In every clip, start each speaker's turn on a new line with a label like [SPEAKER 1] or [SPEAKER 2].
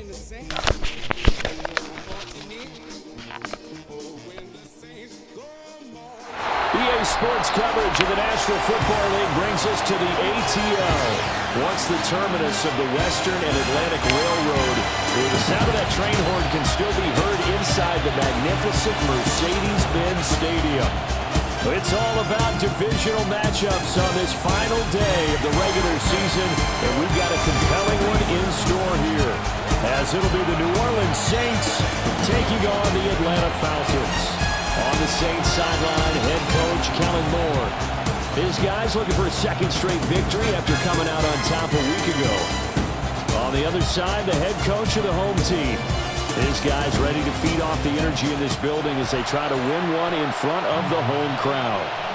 [SPEAKER 1] EA Sports coverage of the National Football League brings us to the ATL. Once the terminus of the Western and Atlantic Railroad, where the sound of that train horn can still be heard inside the magnificent Mercedes-Benz Stadium. It's all about divisional matchups on this final day of the regular season, and we've got a compelling one in store here, as it'll be the New Orleans Saints taking on the Atlanta Falcons. On the Saints sideline, head coach Kellen Moore. His guys looking for a second straight victory after coming out on top a week ago. On the other side, the head coach of the home team. His guys ready to feed off the energy in this building as they try to win one in front of the home crowd.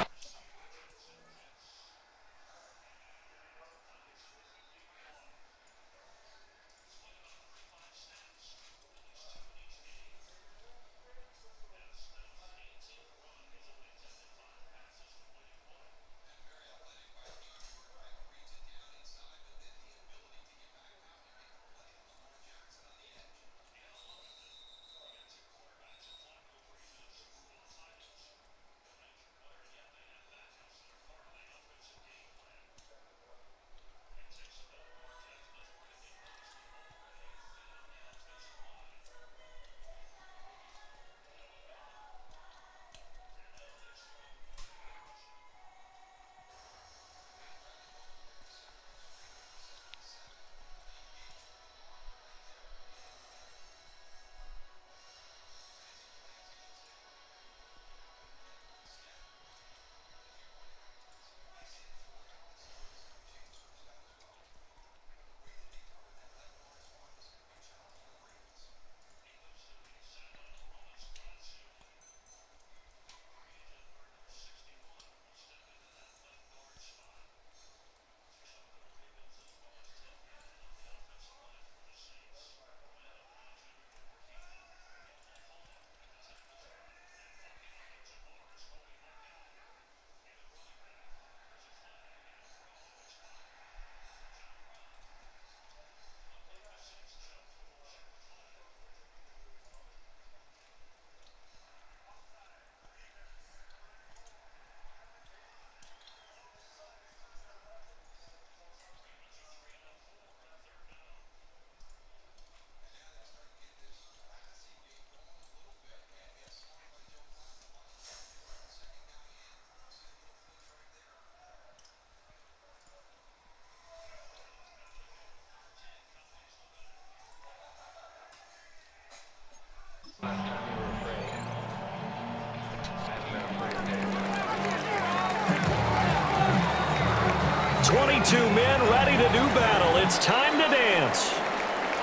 [SPEAKER 1] Men ready to do battle. It's time to dance.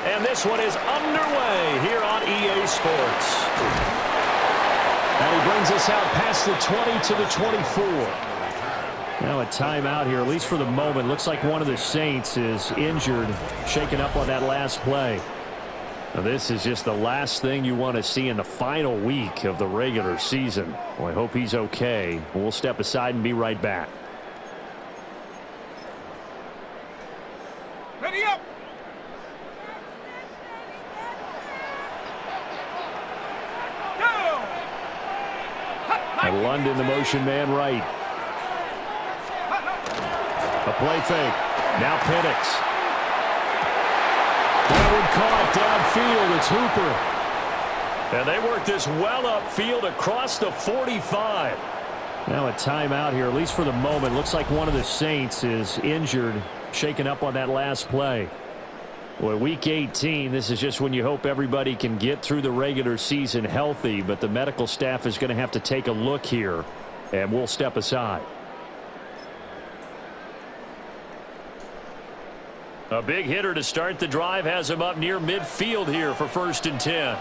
[SPEAKER 1] And this one is underway here on EA Sports. And he brings us out past the 20 to the 24. Now a timeout here, at least for the moment. Looks like one of the Saints is injured, shaken up on that last play. Now this is just the last thing you want to see in the final week of the regular season. Well, I hope he's okay. We'll step aside and be right back.
[SPEAKER 2] Ready up!
[SPEAKER 1] And London, the motion man right. A play fake. Now Penix. That one caught downfield. It's Hooper. And they work this well upfield across the 45. Now a timeout here, at least for the moment. Looks like one of the Saints is injured, shaken up on that last play. Well, week 18, this is just when you hope everybody can get through the regular season healthy, but the medical staff is going to have to take a look here, and we'll step aside. A big hitter to start the drive has him up near midfield here for 1st and 10.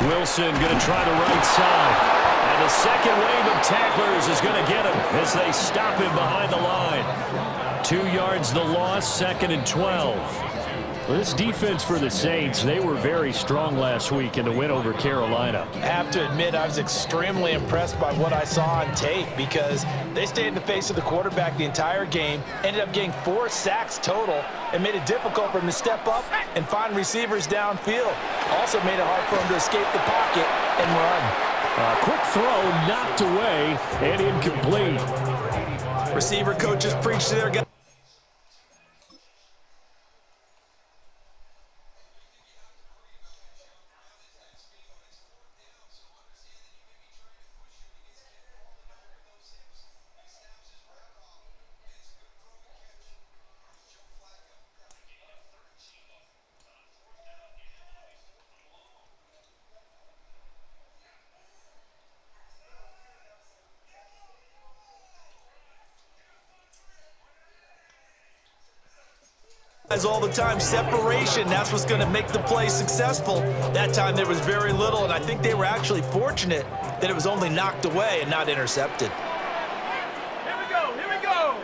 [SPEAKER 1] Wilson going to try the right side. And the second wave of tacklers is going to get him as they stop him behind the line. 2 yards the loss, 2nd and 12. Well, this defense for the Saints, they were very strong last week in the win over Carolina.
[SPEAKER 2] I have to admit, I was extremely impressed by what I saw on tape because they stayed in the face of the quarterback the entire game, ended up getting 4 sacks total, and made it difficult for him to step up and find receivers downfield. Also made it hard for him to escape the pocket and run.
[SPEAKER 1] A quick throw knocked away and incomplete.
[SPEAKER 2] Receiver coaches preach to their guys. All the time, separation, that's what's going to make the play successful. That time there was very little, and I think they were actually fortunate that it was only knocked away and not intercepted.
[SPEAKER 3] Here we go, here we go.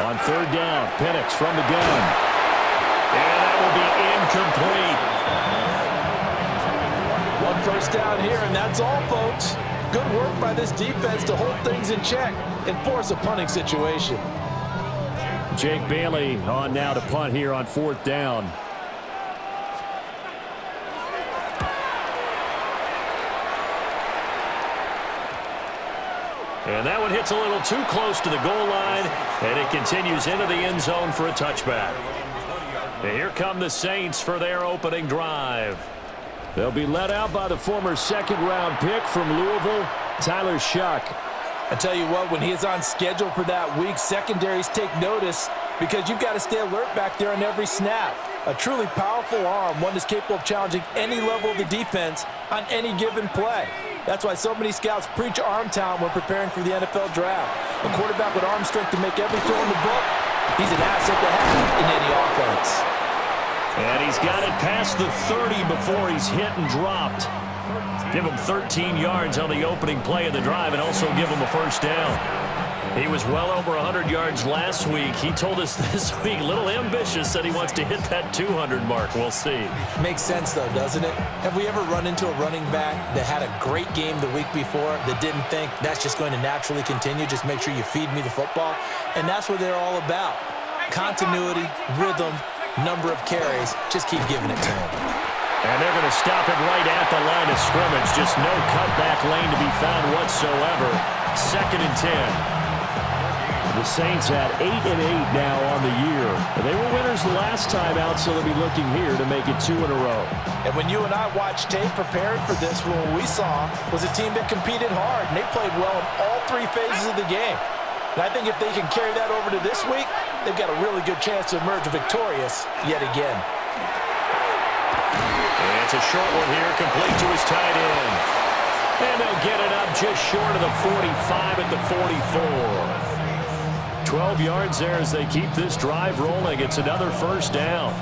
[SPEAKER 1] On third down, Penix from the gun. And that will be incomplete.
[SPEAKER 2] 1 first down here, and that's all, folks. Good work by this defense to hold things in check and force a punting situation.
[SPEAKER 1] Jake Bailey on now to punt here on 4th down. And that one hits a little too close to the goal line, and it continues into the end zone for a touchback. And here come the Saints for their opening drive. They'll be led out by the former 2nd-round pick from Louisville, Tyler Shuck.
[SPEAKER 2] I tell you what, when he is on schedule for that week, secondaries take notice because you've got to stay alert back there on every snap. A truly powerful arm, one that's capable of challenging any level of the defense on any given play. That's why so many scouts preach arm talent when preparing for the NFL draft. A quarterback with arm strength to make every throw in the book, he's an asset to have in any offense.
[SPEAKER 1] And he's got it past the 30 before he's hit and dropped. Give him 13 yards on the opening play of the drive and also give him a first down. He was well over 100 yards last week. He told us this week, a little ambitious, said he wants to hit that 200 mark. We'll see.
[SPEAKER 2] Makes sense, though, doesn't it? Have we ever run into a running back that had a great game the week before that didn't think that's just going to naturally continue? Just make sure you feed me the football. And that's what they're all about. Continuity, rhythm, number of carries. Just keep giving it to him.
[SPEAKER 1] And they're going to stop it right at the line of scrimmage. Just no cutback lane to be found whatsoever. 2nd and 10. The Saints at 8-8 now on the year. They were winners the last time out, so they'll be looking here to make it 2 in a row.
[SPEAKER 2] And when you and I watched tape preparing for this, what we saw was a team that competed hard, and they played well in all 3 phases of the game. And I think if they can carry that over to this week, they've got a really good chance to emerge victorious yet again.
[SPEAKER 1] And it's a short one here, complete to his tight end. And they'll get it up just short of the 45 at the 44. 12 yards there as they keep this drive rolling. It's another first down.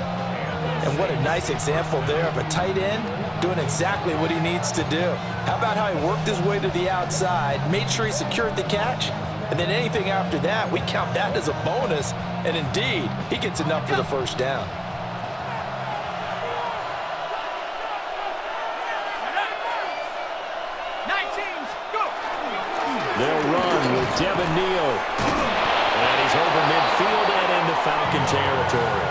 [SPEAKER 2] And what a nice example there of a tight end doing exactly what he needs to do. How about how he worked his way to the outside, made sure he secured the catch, and then anything after that, we count that as a bonus. And indeed, he gets enough for the first down.
[SPEAKER 1] They'll run with Devin Neal. And he's over midfield and into Falcon territory.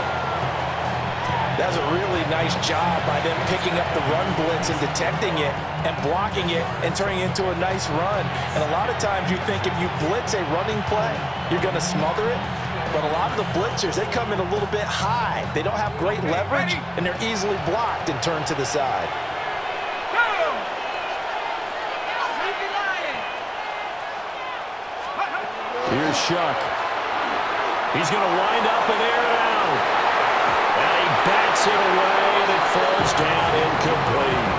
[SPEAKER 2] That's a really nice job by them picking up the run blitz and detecting it and blocking it and turning it into a nice run. And a lot of times you think if you blitz a running play, you're going to smother it. But a lot of the blitzers, they come in a little bit high. They don't have great leverage, and they're easily blocked and turned to the side.
[SPEAKER 1] Here's Shuck. He's going to wind up and air it out. And he bats it away, and it falls down incomplete.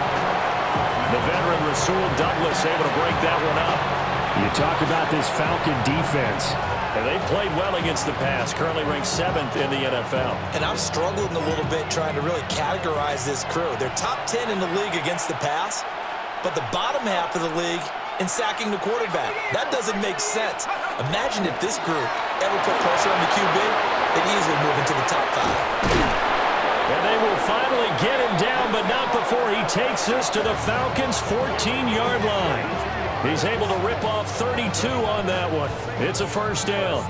[SPEAKER 1] The veteran Rasul Douglas able to break that one up. You talk about this Falcon defense. And they played well against the pass, currently ranked 7th in the NFL.
[SPEAKER 2] And I'm struggling a little bit trying to really categorize this crew. They're top 10 in the league against the pass, but the bottom half of the league and sacking the quarterback. That doesn't make sense. Imagine if this group ever put pressure on the QB, they'd easily move into the top 5.
[SPEAKER 1] And they will finally get him down, but not before he takes this to the Falcons' 14-yard line. He's able to rip off 32 on that one. It's a first down.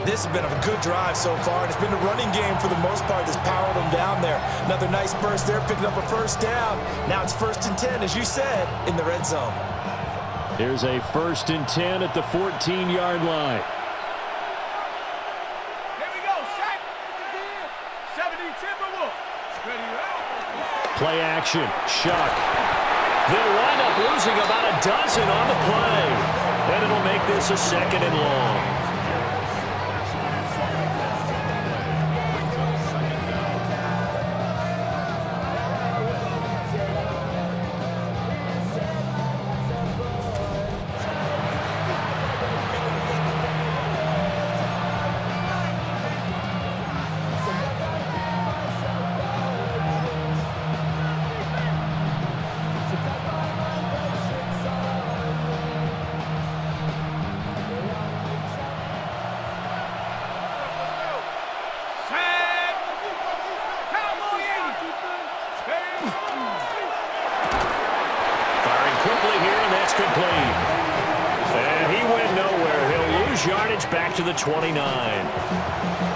[SPEAKER 2] This has been a good drive so far, and it's been a running game for the most part that's powered them down there. Another nice burst there, picking up a first down. Now it's 1st and 10, as you said, in the red zone.
[SPEAKER 1] Here's a 1st and 10 at the 14-yard line.
[SPEAKER 3] Here we go, sack. 70 Timberwolves. Ready up.
[SPEAKER 1] Play action, Shuck. They'll wind up losing about a dozen on the play. And it'll make this a 2nd and long. Complete. And he went nowhere. He'll lose yardage back to the 29.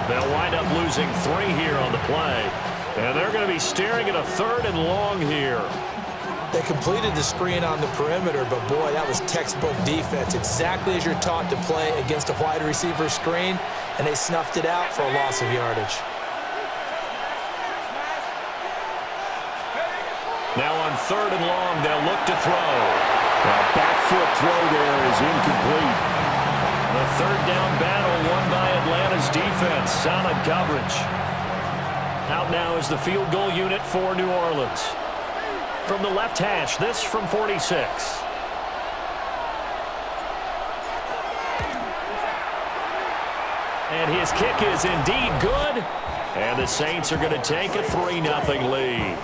[SPEAKER 1] They'll wind up losing 3 here on the play. And they're going to be staring at a 3rd and long here.
[SPEAKER 2] They completed the screen on the perimeter, but boy, that was textbook defense. Exactly as you're taught to play against a wide receiver screen, and they snuffed it out for a loss of yardage.
[SPEAKER 1] Now on 3rd and long, they'll look to throw. The back foot throw there is incomplete. The 3rd down battle won by Atlanta's defense. Solid coverage. Out now is the field goal unit for New Orleans. From the left hash, this from 46. And his kick is indeed good. And the Saints are going to take a 3-0 lead.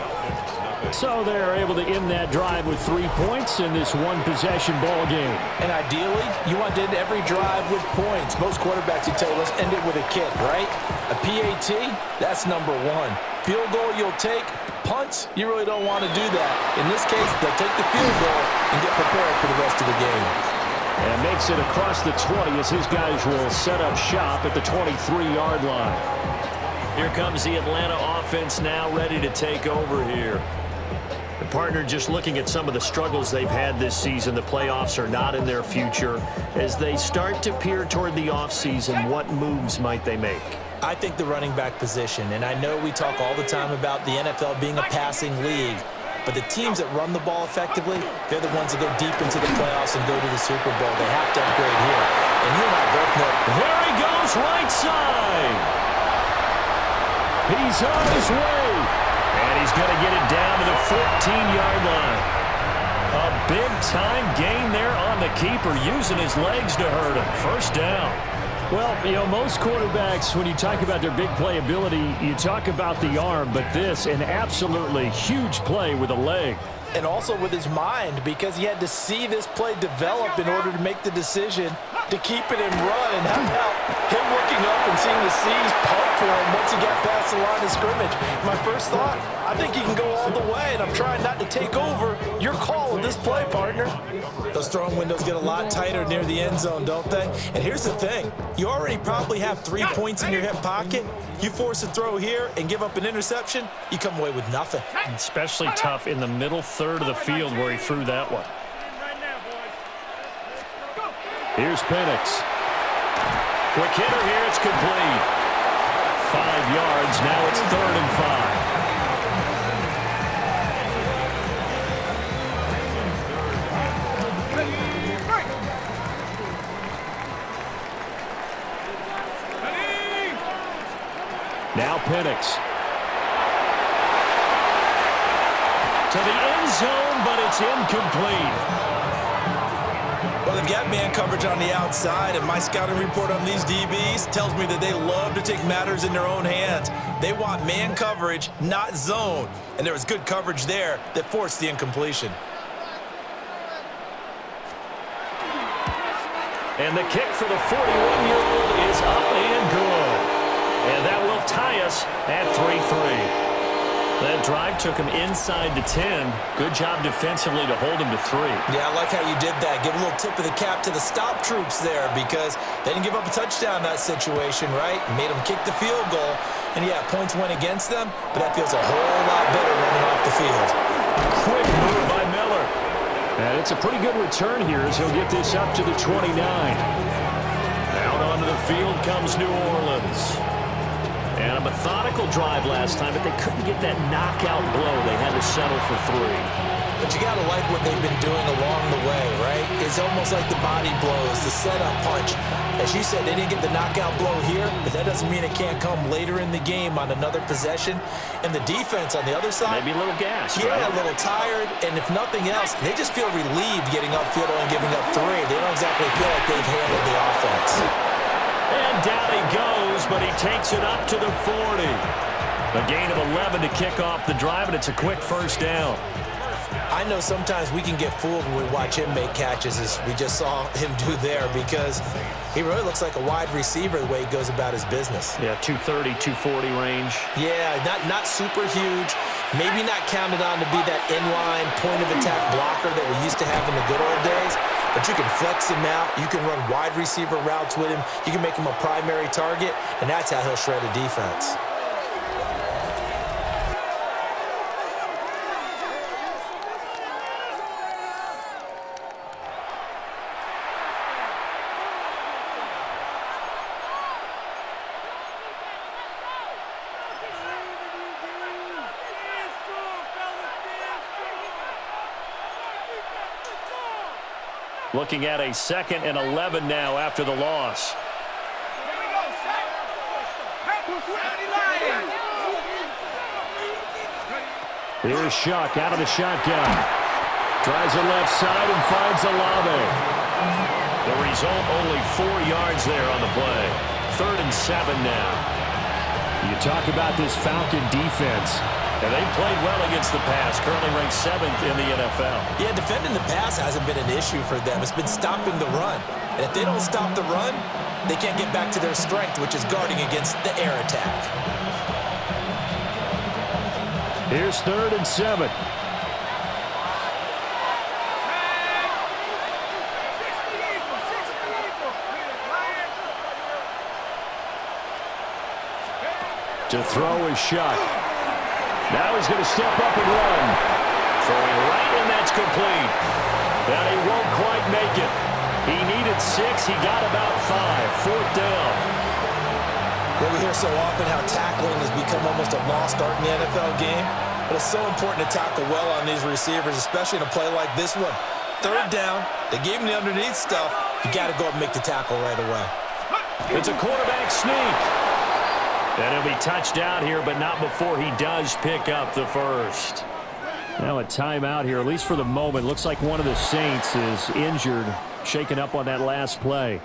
[SPEAKER 1] So they're able to end that drive with 3 points in this one-possession ball game.
[SPEAKER 2] And ideally, you want to end every drive with points. Most quarterbacks, you tell us, end it with a kick, right? A PAT, that's number 1. Field goal you'll take. Punts, you really don't want to do that. In this case, they'll take the field goal and get prepared for the rest of the game.
[SPEAKER 1] And makes it across the 20 as his guys will set up shop at the 23-yard line. Here comes the Atlanta offense now ready to take over here. The partner, just looking at some of the struggles they've had this season, the playoffs are not in their future. As they start to peer toward the offseason, what moves might they make?
[SPEAKER 2] I think the running back position, and I know we talk all the time about the NFL being a passing league, but the teams that run the ball effectively, they're the ones that go deep into the playoffs and go to the Super Bowl. They have to upgrade here. And you and I both know.
[SPEAKER 1] There he goes, right side. He's on his way. And he's going to get it down to the 14-yard line. A big-time gain there on the keeper, using his legs to hurt him. First down. Well, you know, most quarterbacks, when you talk about their big playability, you talk about the arm, but this, an absolutely huge play with a leg.
[SPEAKER 2] And also with his mind, because he had to see this play develop in order to make the decision to keep it and run. And how about him looking up and seeing the C's pump for him once he got past the line of scrimmage? My first thought, I think he can go all the way, and I'm trying not to take over. Your call on this play, partner. Those throwing windows get a lot tighter near the end zone, don't they? And here's the thing. You already probably have 3 points in your hip pocket. You force a throw here and give up an interception, you come away with nothing.
[SPEAKER 1] Especially tough in the middle third of the field where he threw that one. Here's Penix. Quick hitter here, it's complete. 5 yards, now it's 3rd and 5. Now Penix. To the end zone, but it's incomplete.
[SPEAKER 2] Well, they've got man coverage on the outside, and my scouting report on these DBs tells me that they love to take matters in their own hands. They want man coverage, not zone. And there was good coverage there that forced the incompletion.
[SPEAKER 1] And the kick for the 41-year-old is up and good. And that will tie us at 3-3. That drive took him inside the 10. Good job defensively to hold him to 3.
[SPEAKER 2] Yeah, I like how you did that. Give a little tip of the cap to the stop troops there because they didn't give up a touchdown in that situation, right? Made them kick the field goal. And, yeah, points went against them, but that feels a whole lot better running off the field.
[SPEAKER 1] Quick move by Miller. And it's a pretty good return here as he'll get this up to the 29. Out onto the field comes New Orleans. And a methodical drive last time, but they couldn't get that knockout blow. They had to settle for 3.
[SPEAKER 2] But you got to like what they've been doing along the way, right? It's almost like the body blows, the setup punch. As you said, they didn't get the knockout blow here, but that doesn't mean it can't come later in the game on another possession. And the defense on the other side.
[SPEAKER 1] Maybe a little gas,
[SPEAKER 2] yeah,
[SPEAKER 1] right?
[SPEAKER 2] A little tired. And if nothing else, they just feel relieved getting upfield and giving up 3. They don't exactly feel like they've handled the offense.
[SPEAKER 1] And down he goes, but he takes it up to the 40. A gain of 11 to kick off the drive, and it's a quick first down.
[SPEAKER 2] I know sometimes we can get fooled when we watch him make catches, as we just saw him do there, because he really looks like a wide receiver the way he goes about his business.
[SPEAKER 1] Yeah, 230, 240 range.
[SPEAKER 2] Yeah, not super huge. Maybe not counted on to be that inline point-of-attack blocker that we used to have in the good old days. But you can flex him out. You can run wide receiver routes with him. You can make him a primary target, and that's how he'll shred a defense.
[SPEAKER 1] Looking at a 2nd and 11 now after the loss.
[SPEAKER 3] Here we go, set. Lion.
[SPEAKER 1] Here's Shuck out of the shotgun. Tries the left side and finds Olave. The result, only 4 yards there on the play. 3rd and 7 now. You talk about this Falcon defense. And they played well against the pass, currently ranked 7th in the NFL.
[SPEAKER 2] Yeah, defending the pass hasn't been an issue for them. It's been stopping the run. And if they don't stop the run, they can't get back to their strength, which is guarding against the air attack.
[SPEAKER 1] Here's 3rd and 7. To throw is Shuck. Now he's going to step up and run. Throwing right, and that's complete. But he won't quite make it. He needed 6. He got about 5. 4th down.
[SPEAKER 2] Well, we hear so often how tackling has become almost a lost art in the NFL game. But it's so important to tackle well on these receivers, especially in a play like this one. 3rd down. They gave him the underneath stuff. You got to go up and make the tackle right away.
[SPEAKER 1] It's a quarterback sneak. And he'll be touched out here, but not before he does pick up the 1st. Now a timeout here, at least for the moment. Looks like one of the Saints is injured, shaken up on that last play.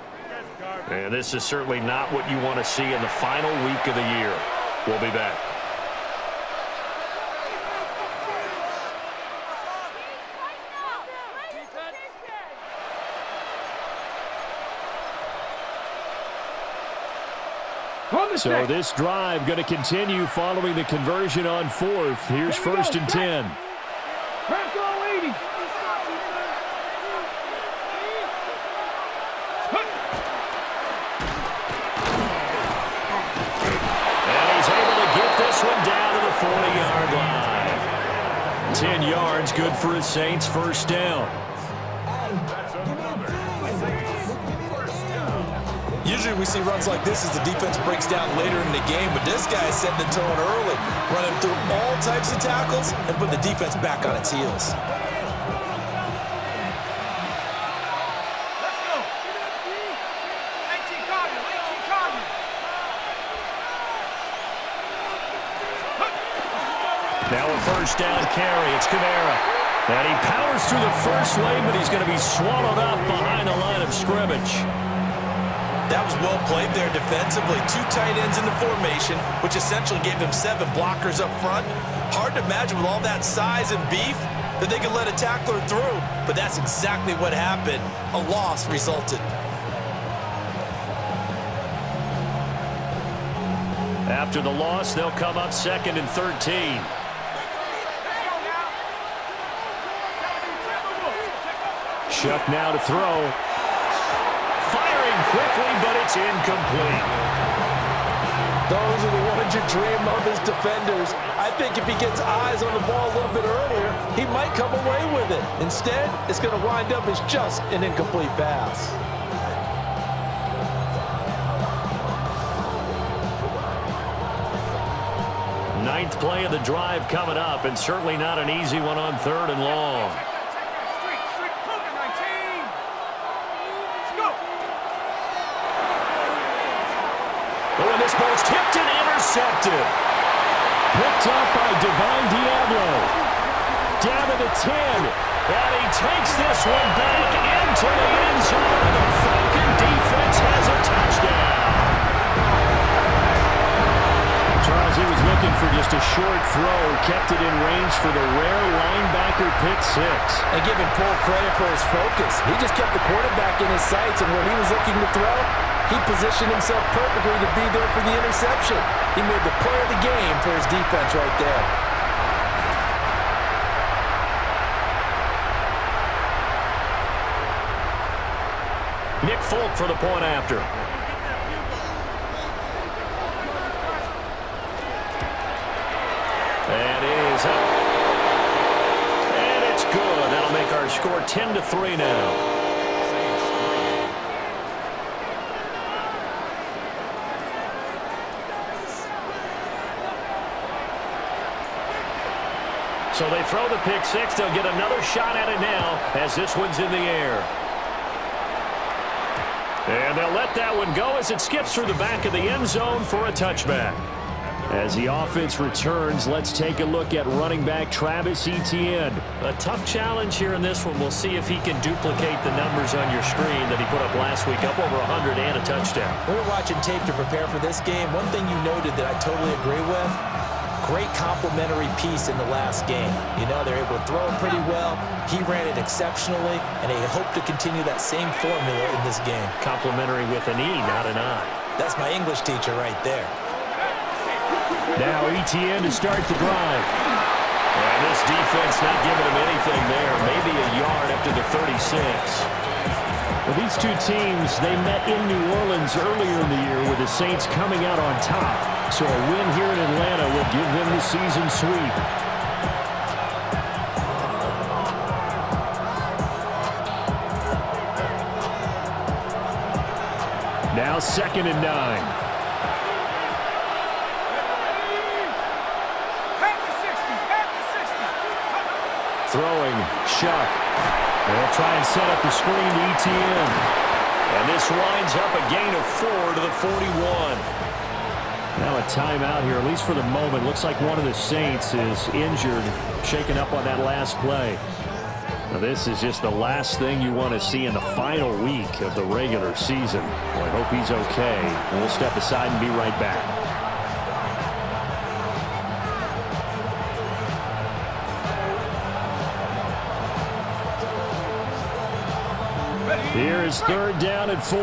[SPEAKER 1] And this is certainly not what you want to see in the final week of the year. We'll be back. So this drive going to continue following the conversion on 4th. Here's 1st and 10. And he's able to get this one down to the 40-yard line. 10 yards, good for his Saints, 1st down.
[SPEAKER 2] Usually we see runs like this as the defense breaks down later in the game, but this guy is setting the tone early, running through all types of tackles and put the defense back on its heels.
[SPEAKER 3] Let's go. 18 Cardinal, 18 Cardinal.
[SPEAKER 1] Now a first down carry. It's Kamara. And he powers through the first lane, but he's going to be swallowed up behind the line of scrimmage.
[SPEAKER 2] That was well played there defensively. 2 tight ends in the formation, which essentially gave them 7 blockers up front. Hard to imagine with all that size and beef that they could let a tackler through, but that's exactly what happened. A loss resulted.
[SPEAKER 1] After the loss, they'll come up 2nd and 13. Shuck now to throw. Firing quickly, but it's incomplete.
[SPEAKER 2] Those are the ones you dream of as defenders. I think if he gets eyes on the ball a little bit earlier, he might come away with it. Instead, it's going to wind up as just an incomplete pass.
[SPEAKER 1] Ninth play of the drive coming up, and certainly not an easy one on 3rd and long. Oh, and this ball's tipped and intercepted. Picked up by Divine Diablo. Down to the 10. And he takes this one back into the end zone. And the Falcon defense has a touchdown. Charles, he was looking for just a short throw. Kept it in range for the rare linebacker pick 6.
[SPEAKER 2] And give him full credit for his focus. He just kept the quarterback in his sights, and where he was looking to throw, he positioned himself perfectly to be there for the interception. He made the play of the game for his defense right there.
[SPEAKER 1] Nick Folk for the point after. And it is up. And it's good. That'll make our score 10-3 now. So they throw the pick 6. They'll get another shot at it now as this one's in the air. And they'll let that one go as it skips through the back of the end zone for a touchback. As the offense returns, let's take a look at running back Travis Etienne. A tough challenge here in this one. We'll see if he can duplicate the numbers on your screen that he put up last week, up over 100 and a touchdown.
[SPEAKER 2] We were watching tape to prepare for this game. One thing you noted that I totally agree with, great complementary piece in the last game. You know, they're able to throw it pretty well. He ran it exceptionally, and they hope to continue that same formula in this game.
[SPEAKER 1] Complimentary with an E, not an I.
[SPEAKER 2] That's my English teacher right there.
[SPEAKER 1] Now Etienne to start the drive. And this defense not giving him anything there. Maybe a yard up to the 36. Well, these two teams, they met in New Orleans earlier in the year with the Saints coming out on top. So a win here in Atlanta will give them the season sweep. Now 2nd and 9. Throwing, Shuck. They'll try and set up the screen to Etienne. And this winds up a gain of 4 to the 41. Now a timeout here, at least for the moment. Looks like one of the Saints is injured, shaken up on that last play. Now this is just the last thing you want to see in the final week of the regular season. Well, I hope he's okay. And we'll step aside and be right back. Here is 3rd down and 4.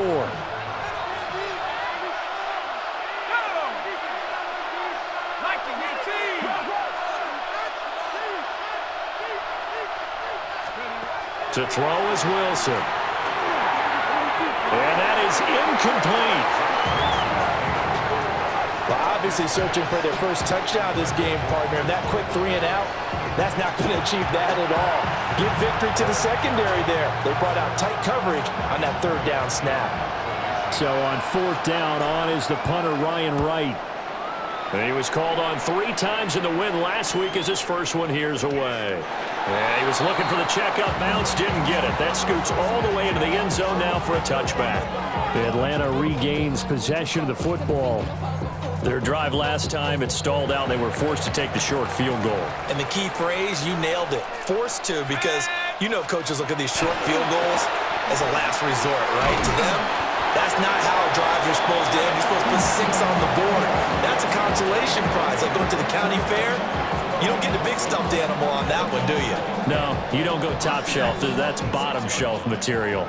[SPEAKER 1] To throw is Wilson. And that is incomplete.
[SPEAKER 2] Well, obviously searching for their first touchdown this game, partner. And that quick 3 and out, that's not going to achieve that at all. Give victory to the secondary there. They brought out tight coverage on that 3rd down snap.
[SPEAKER 1] So on 4th down, on is the punter Ryan Wright. And he was called on 3 times in the win last week as his first one here's away. And he was looking for the check-up bounce, didn't get it. That scoots all the way into the end zone now for a touchback. Atlanta regains possession of the football. Their drive last time, it stalled out. They were forced to take the short field goal.
[SPEAKER 2] And the key phrase, you nailed it. Forced to, because you know coaches look at these short field goals as a last resort, right? To them, that's not how drives are supposed to end. You're supposed to put 6 on the board. That's a consolation prize. Like going to the county fair, you don't get the big stuffed animal on that one, do you?
[SPEAKER 1] No, you don't go top shelf. That's bottom shelf material.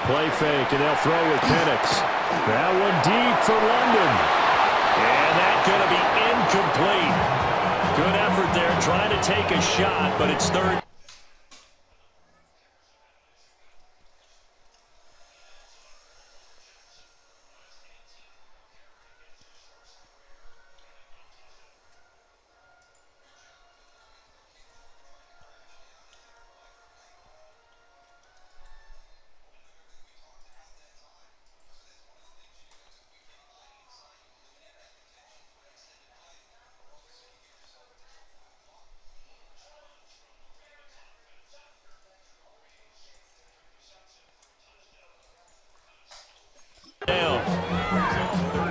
[SPEAKER 1] Play fake, and they'll throw with Penix. That one deep for London. And that's going to be incomplete. Good effort there, trying to take a shot, but it's third.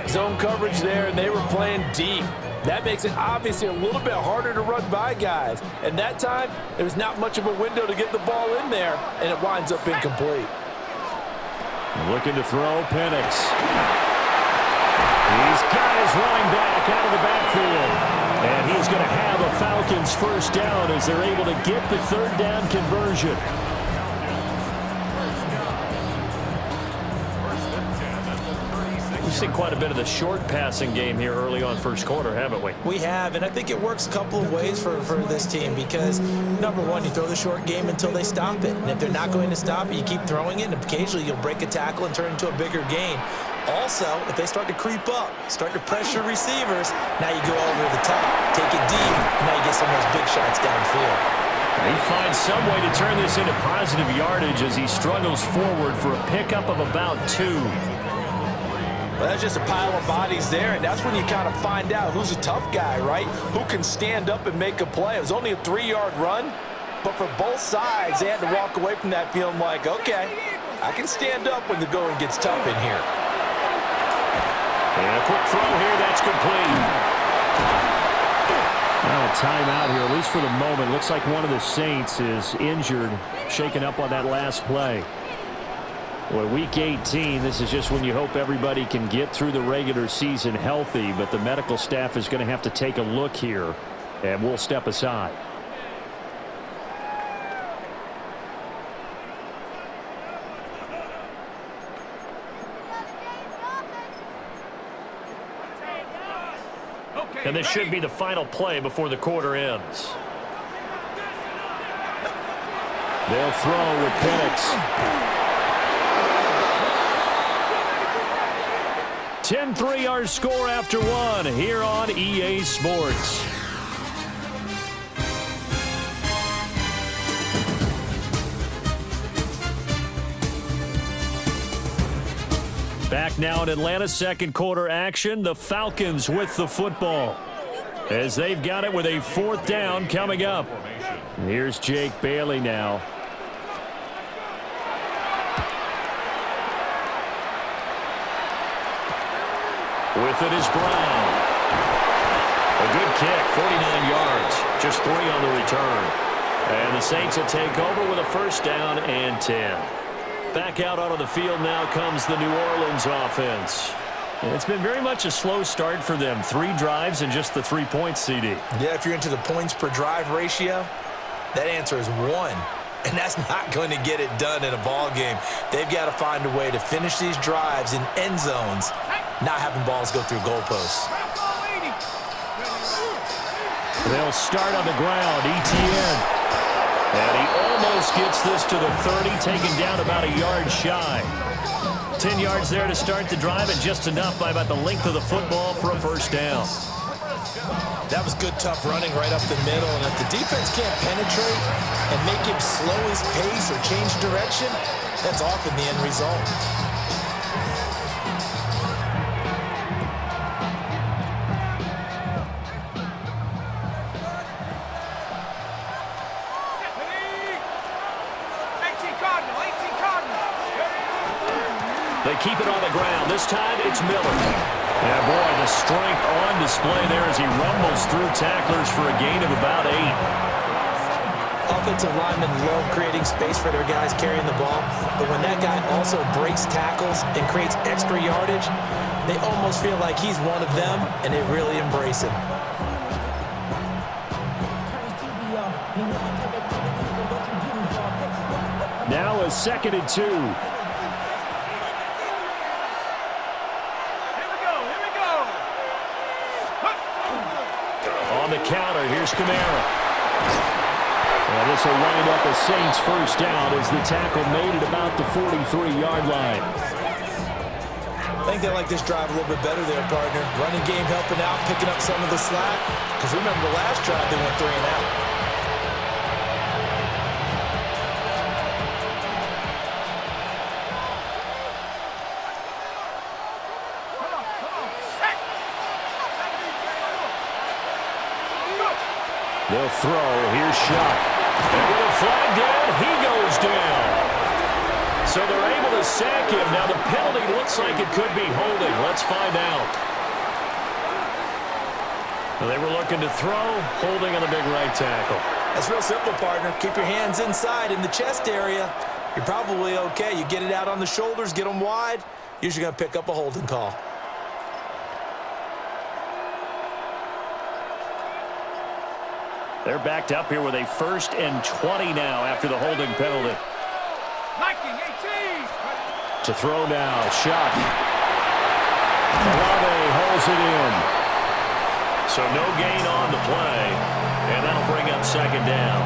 [SPEAKER 2] Zone coverage there, and they were playing deep. That makes it obviously a little bit harder to run by guys. And that time, there was not much of a window to get the ball in there, and it winds up incomplete.
[SPEAKER 1] Looking to throw, Penix. He's got his running back out of the backfield. And he's going to have a Falcons first down as they're able to get the third down conversion. We've seen quite a bit of the short passing game here early on first quarter, haven't we?
[SPEAKER 2] We have, and I think it works a couple of ways for this team because, number one, you throw the short game until they stop it. And if they're not going to stop it, you keep throwing it, and occasionally you'll break a tackle and turn it into a bigger gain. Also, if they start to creep up, start to pressure receivers, now you go over the top, take it deep, and now you get some of those big shots downfield.
[SPEAKER 1] He finds some way to turn this into positive yardage as he struggles forward for a pickup of about 2.
[SPEAKER 2] Well, that's just a pile of bodies there, and that's when you kind of find out who's a tough guy, right? Who can stand up and make a play. It was only a 3-yard run, but for both sides, they had to walk away from that feeling like, okay, I can stand up when the going gets tough in here.
[SPEAKER 1] And a quick throw here, that's complete. Now a timeout here, at least for the moment. Looks like one of the Saints is injured, shaken up on that last play. Well, week 18, this is just when you hope everybody can get through the regular season healthy, but the medical staff is going to have to take a look here, and we'll step aside. And this should be the final play before the quarter ends. They'll throw with Penix. 10-3 our score after 1 here on EA Sports. Back now in Atlanta, second quarter action. The Falcons with the football as they've got it with a 4th down coming up. Here's Jake Bailey now. With it is Brown. A good kick, 49 yards, just 3 on the return. And the Saints will take over with a first down and 10. Back out onto the field now comes the New Orleans offense. It's been very much a slow start for them. 3 drives and just the 3 points, CD.
[SPEAKER 2] Yeah, if you're into the points per drive ratio, that answer is 1. And that's not going to get it done in a ball game. They've got to find a way to finish these drives in end zones, not having balls go through goalposts.
[SPEAKER 1] They'll start on the ground. ETN. And he almost gets this to the 30, taken down about a yard shy. 10 yards there to start the drive, and just enough by about the length of the football for a first down.
[SPEAKER 2] That was good, tough running right up the middle. And if the defense can't penetrate and make him slow his pace or change direction, that's often the end result.
[SPEAKER 1] They keep it on the ground. This time it's Miller. Yeah, boy, the strength on display there as he rumbles through tacklers for a gain of about 8.
[SPEAKER 2] Offensive linemen love creating space for their guys carrying the ball, but when that guy also breaks tackles and creates extra yardage, they almost feel like he's one of them, and they really embrace him.
[SPEAKER 1] Now a 2nd and 2.
[SPEAKER 3] Here we go.
[SPEAKER 1] On the counter, here's Kamara. Well, this will wind up a Saints first down as the tackle made it about the 43-yard line.
[SPEAKER 2] I think they like this drive a little bit better there, partner. Running game helping out, picking up some of the slack. Because remember the last drive, they went 3 and out.
[SPEAKER 1] They'll throw. Here's Shuck. And with a flag down, he goes down. So they're able to sack him. Now the penalty looks like it could be holding. Let's find out. Well, they were looking to throw, holding on the big right tackle.
[SPEAKER 2] That's real simple, partner. Keep your hands inside in the chest area. You're probably okay. You get it out on the shoulders, get them wide. Usually going to pick up a holding call.
[SPEAKER 1] They're backed up here with a 1st and 20 now after the holding penalty.
[SPEAKER 3] Liking 18.
[SPEAKER 1] To throw now, Shuck. Olave holds it in. So no gain on the play, and that'll bring up 2nd down.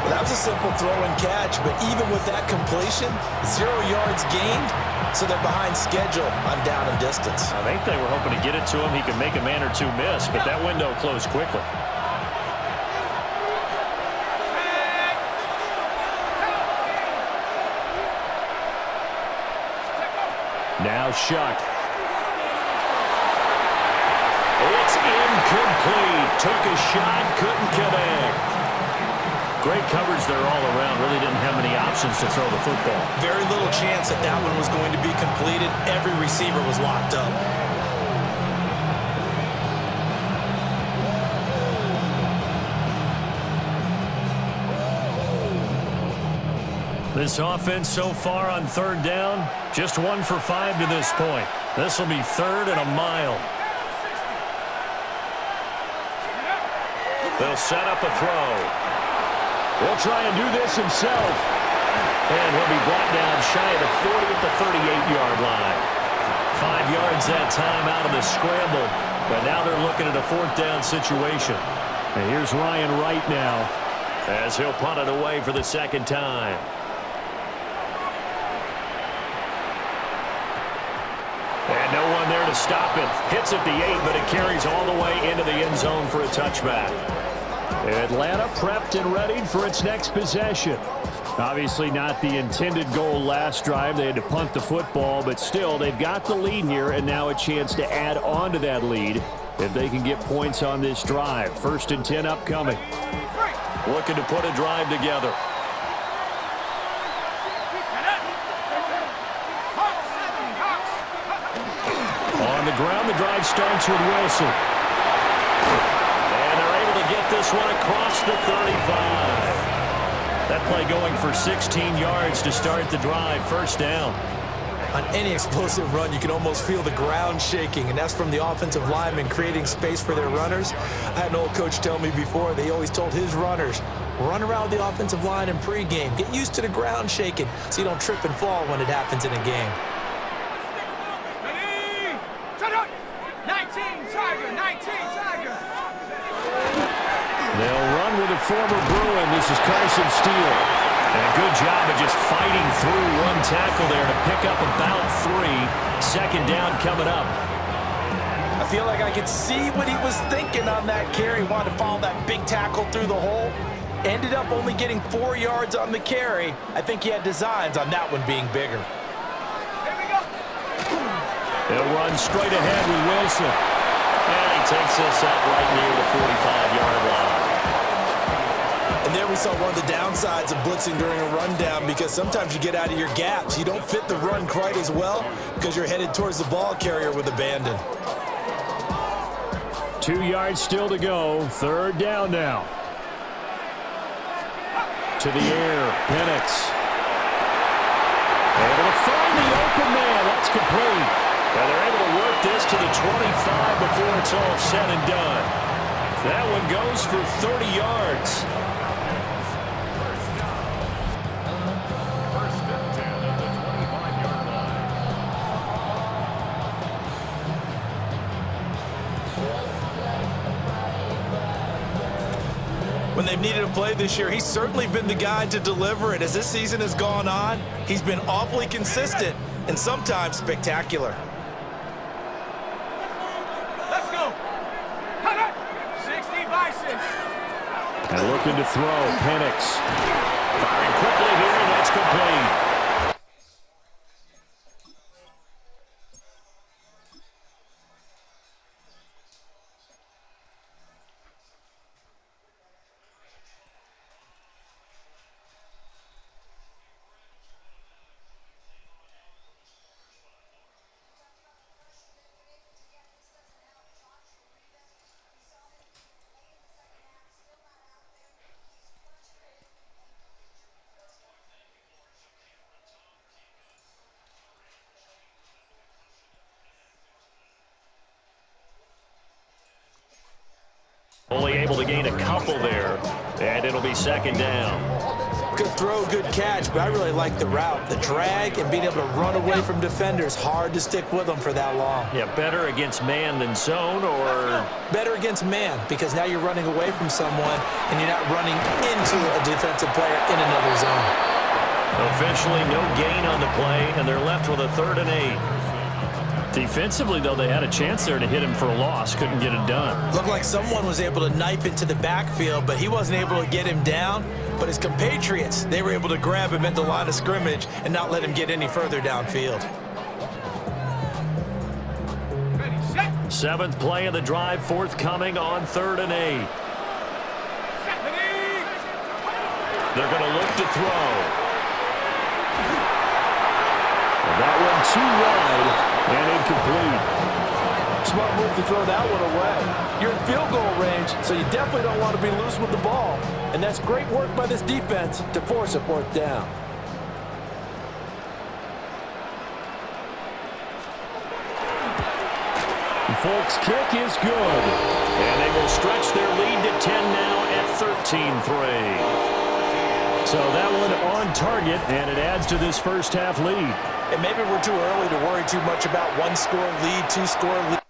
[SPEAKER 2] Well, that was a simple throw and catch, but even with that completion, 0 yards gained, so they're behind schedule on down and distance.
[SPEAKER 1] I think they were hoping to get it to him. He could make a man or two miss, but that window closed quickly. Now Shuck. It's incomplete. Took a shot, couldn't connect. Great coverage there all around. Really didn't have many options to throw the football.
[SPEAKER 2] Very little chance that that one was going to be completed. Every receiver was locked up.
[SPEAKER 1] This offense so far on 3rd down, just 1 for 5 to this point. This will be 3rd and a mile. They'll set up a throw. He'll try and do this himself. And he'll be brought down shy of the 40 at the 38-yard line. 5 yards that time out of the scramble. But now they're looking at a 4th down situation. And here's Ryan right now as he'll punt it away for the 2nd time. And no one there to stop it. Hits at the 8, but it carries all the way into the end zone for a touchback. Atlanta prepped and ready for its next possession. Obviously not the intended goal last drive. They had to punt the football, but still they've got the lead here and now a chance to add on to that lead if they can get points on this drive. 1st and 10 upcoming. Looking to put a drive together. On the ground, the drive starts with Wilson. And they're able to get this one across the 35. That play going for 16 yards to start the drive. 1st down.
[SPEAKER 2] On any explosive run, you can almost feel the ground shaking, and that's from the offensive linemen creating space for their runners. I had an old coach tell me before, they always told his runners, run around the offensive line in pregame. Get used to the ground shaking so you don't trip and fall when it happens in a game.
[SPEAKER 3] 19 Tiger.
[SPEAKER 1] They'll run with a former Bruin. This is Carson Steele. And a good job of just fighting through one tackle there to pick up about 3. 2nd down coming up.
[SPEAKER 2] I feel like I could see what he was thinking on that carry. Wanted to follow that big tackle through the hole. Ended up only getting 4 yards on the carry. I think he had designs on that one being bigger.
[SPEAKER 3] Here we go.
[SPEAKER 1] They'll run straight ahead with Wilson. And he takes this up right near the 45-yard line.
[SPEAKER 2] And there we saw one of the downsides of blitzing during a rundown, because sometimes you get out of your gaps. You don't fit the run quite as well because you're headed towards the ball carrier with abandon.
[SPEAKER 1] 2 yards still to go. Third down now. To the air. Penix. Able to find the open man. That's complete. And they're able to work this to the 25 before it's all said and done. That one goes for 30 yards.
[SPEAKER 2] When they've needed a play this year, he's certainly been the guy to deliver it. As this season has gone on, he's been awfully consistent and sometimes spectacular.
[SPEAKER 3] Let's go. 60 by 6.
[SPEAKER 1] And looking to throw. Penix. Firing quickly here, and that's complete. Only able to gain a couple there, and it'll be second down.
[SPEAKER 2] Good throw, good catch, but I really like the route. The drag and being able to run away from defenders, hard to stick with them for that long.
[SPEAKER 1] Yeah, better against man than zone, or?
[SPEAKER 2] Better against man, because now you're running away from someone and you're not running into a defensive player in another zone.
[SPEAKER 1] Officially no gain on the play, and they're left with a 3rd and 8. Defensively, though, they had a chance there to hit him for a loss. Couldn't get it done.
[SPEAKER 2] Looked like someone was able to knife into the backfield, but he wasn't able to get him down. But his compatriots, they were able to grab him at the line of scrimmage and not let him get any further downfield.
[SPEAKER 3] Ready, set.
[SPEAKER 1] 7th play of the drive, forthcoming on 3rd and 8. They're going to look to throw. That one too wide and incomplete.
[SPEAKER 2] Smart move to throw that one away. You're in field goal range, so you definitely don't want to be loose with the ball. And that's great work by this defense to force a 4th down.
[SPEAKER 1] Folks' kick is good. And they will stretch their lead to 10 now at 13-3. So that one on target, and it adds to this first half lead.
[SPEAKER 2] And maybe we're too early to worry too much about 1-score lead, 2-score lead.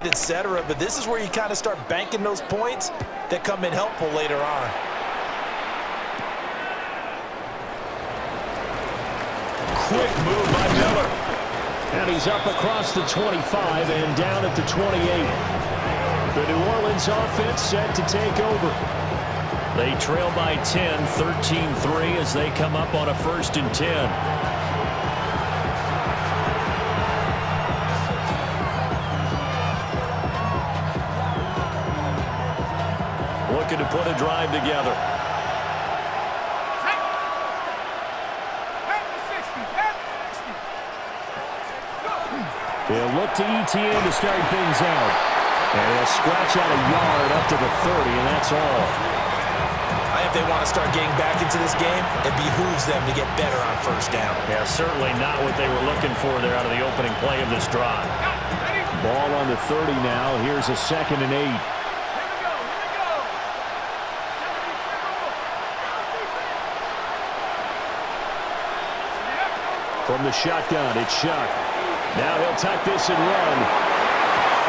[SPEAKER 2] Etc. But this is where you kind of start banking those points that come in helpful later on.
[SPEAKER 1] Quick move by Miller. And he's up across the 25 and down at the 28. The New Orleans offense set to take over. They trail by 10, 13-3 as they come up on a 1st and 10. Looking to put a drive together.
[SPEAKER 3] At the 60.
[SPEAKER 1] They'll look to ETN to start things out. And they'll scratch out a yard up to the 30, and that's all.
[SPEAKER 2] If they want to start getting back into this game, it behooves them to get better on first down.
[SPEAKER 1] Yeah, certainly not what they were looking for there out of the opening play of this drive. Ball on the 30 now. Here's a 2nd and 8. From the shotgun, it's Shuck. Now he'll tuck this and run.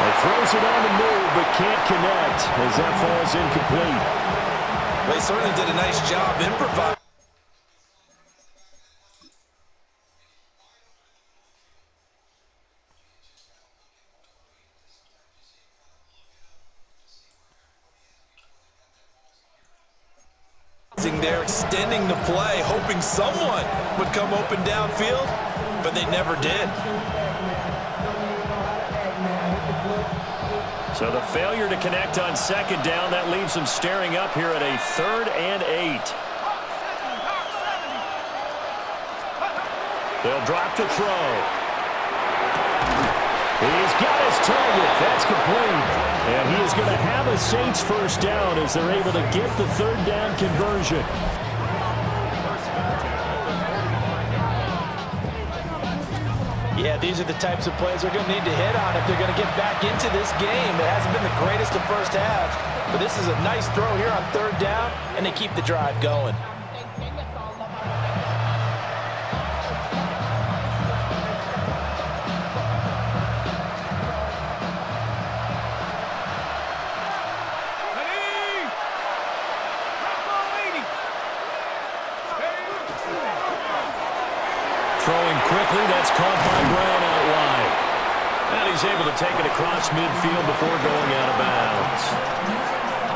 [SPEAKER 1] He throws it on the move, but can't connect as that falls incomplete.
[SPEAKER 2] They certainly did a nice job improvising there, extending the play, hoping someone would come open downfield, but they never did.
[SPEAKER 1] So the failure to connect on 2nd down, that leaves them staring up here at a 3rd and 8. They'll drop to throw. He's got his target. That's complete. And he is going to have a Saints first down as they're able to get the 3rd down conversion.
[SPEAKER 2] Yeah, these are the types of plays they're going to need to hit on if they're going to get back into this game. It hasn't been the greatest of first halves, but this is a nice throw here on 3rd down, and they keep the drive going.
[SPEAKER 1] Throwing quickly, that's caught by Brown out wide. And he's able to take it across midfield before going out of bounds.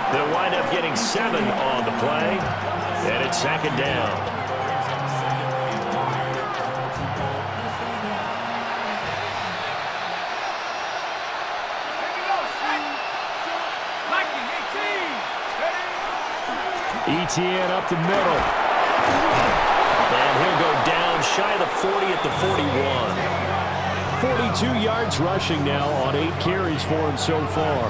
[SPEAKER 1] They'll wind up getting 7 on the play, and it's 2nd down. ETN up the middle. And he'll go down shy of the 40 at the 41. 42 yards rushing now on 8 carries for him so far.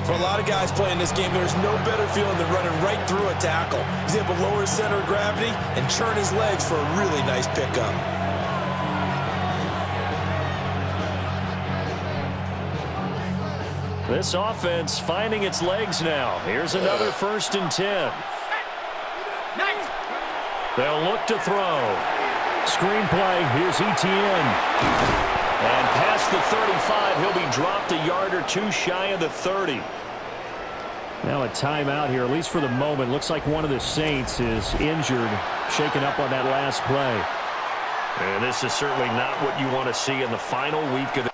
[SPEAKER 2] For a lot of guys playing this game, there's no better feeling than running right through a tackle. He's able to lower his center of gravity and churn his legs for a really nice pickup.
[SPEAKER 1] This offense finding its legs now. Here's another 1st and 10. They'll look to throw. Screenplay, here's ETN. And past the 35, he'll be dropped a yard or 2 shy of the 30. Now a timeout here, at least for the moment. Looks like one of the Saints is injured, shaken up on that last play. And this is certainly not what you want to see in the final week of the